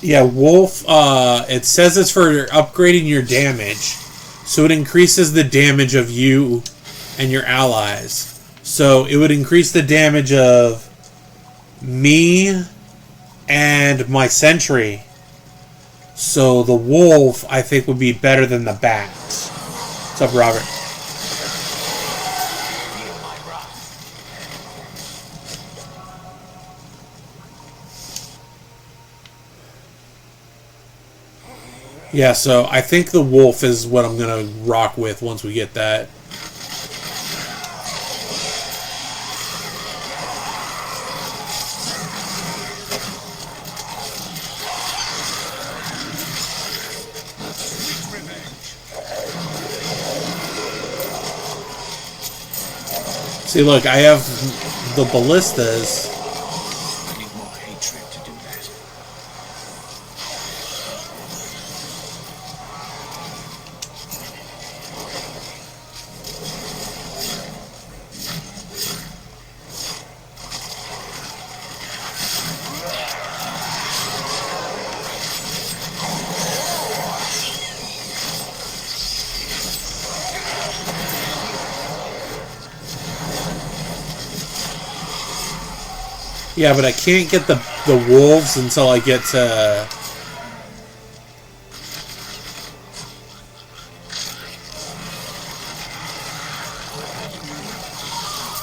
Yeah, wolf, it says it's for upgrading your damage. So it increases the damage of you and your allies. So it would increase the damage of me and my sentry. So the wolf, I think, would be better than the bat. What's up, Robert? Yeah, so I think the wolf is what I'm going to rock with once we get that. See, look, I have the ballistas. I need more hatred to do that. Yeah, but I can't get the wolves until I get to...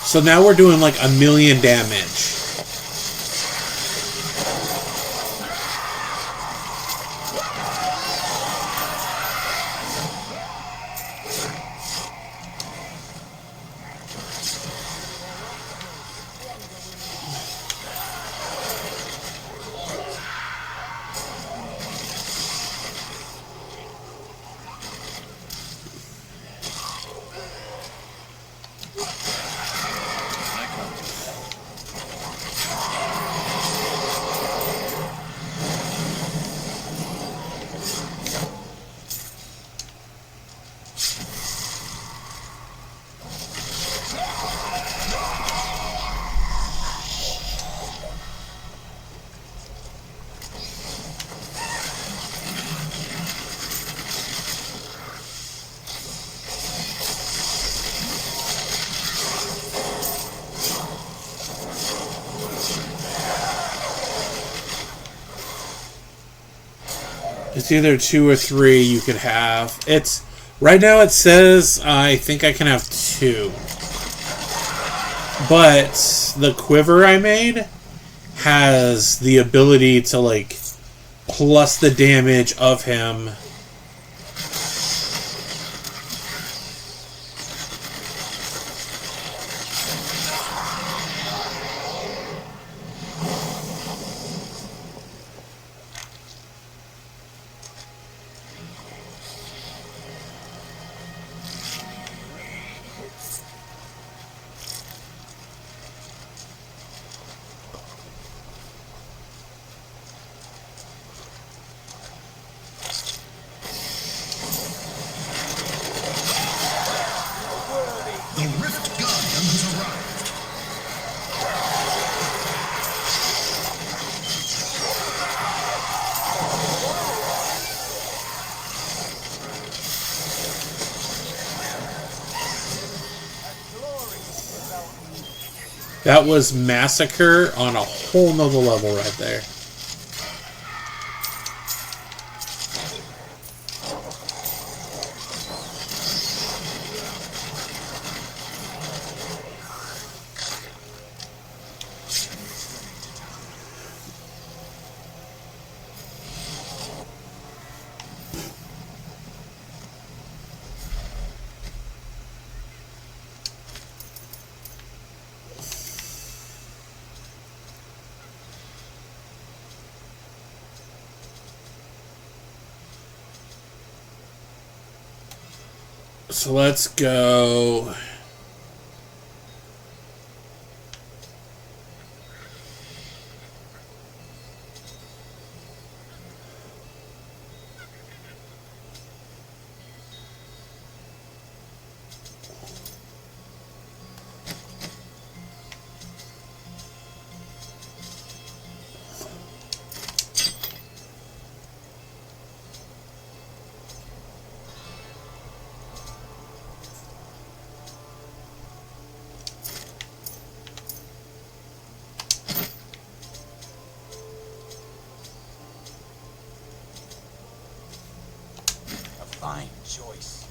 So now we're doing like 1,000,000 damage. It's either 2 or 3 you could have. It's Right now it says I think I can have 2. But the quiver I made has the ability to, like, plus the damage of him. The Rift Guardian has arrived. That was Massacre on a whole nother level right there. So let's go. Fine choice.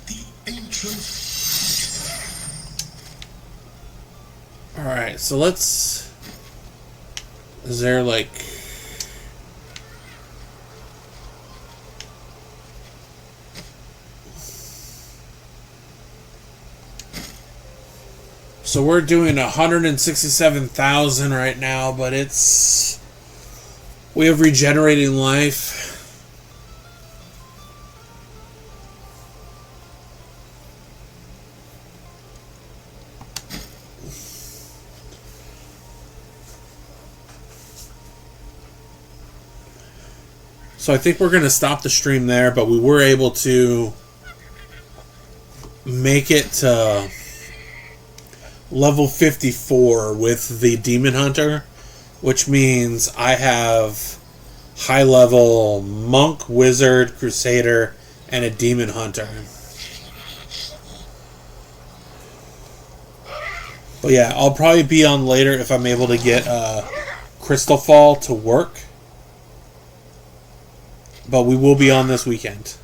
The ancient. Alright, so let's... Is there like... So we're doing 167,000 right now, but it's... We have regenerating life. So I think we're going to stop the stream there, but we were able to make it to level 54 with the Demon Hunter, which means I have high level Monk, Wizard, Crusader, and a Demon Hunter. But yeah, I'll probably be on later if I'm able to get Crystal Fall to work. But we will be on this weekend.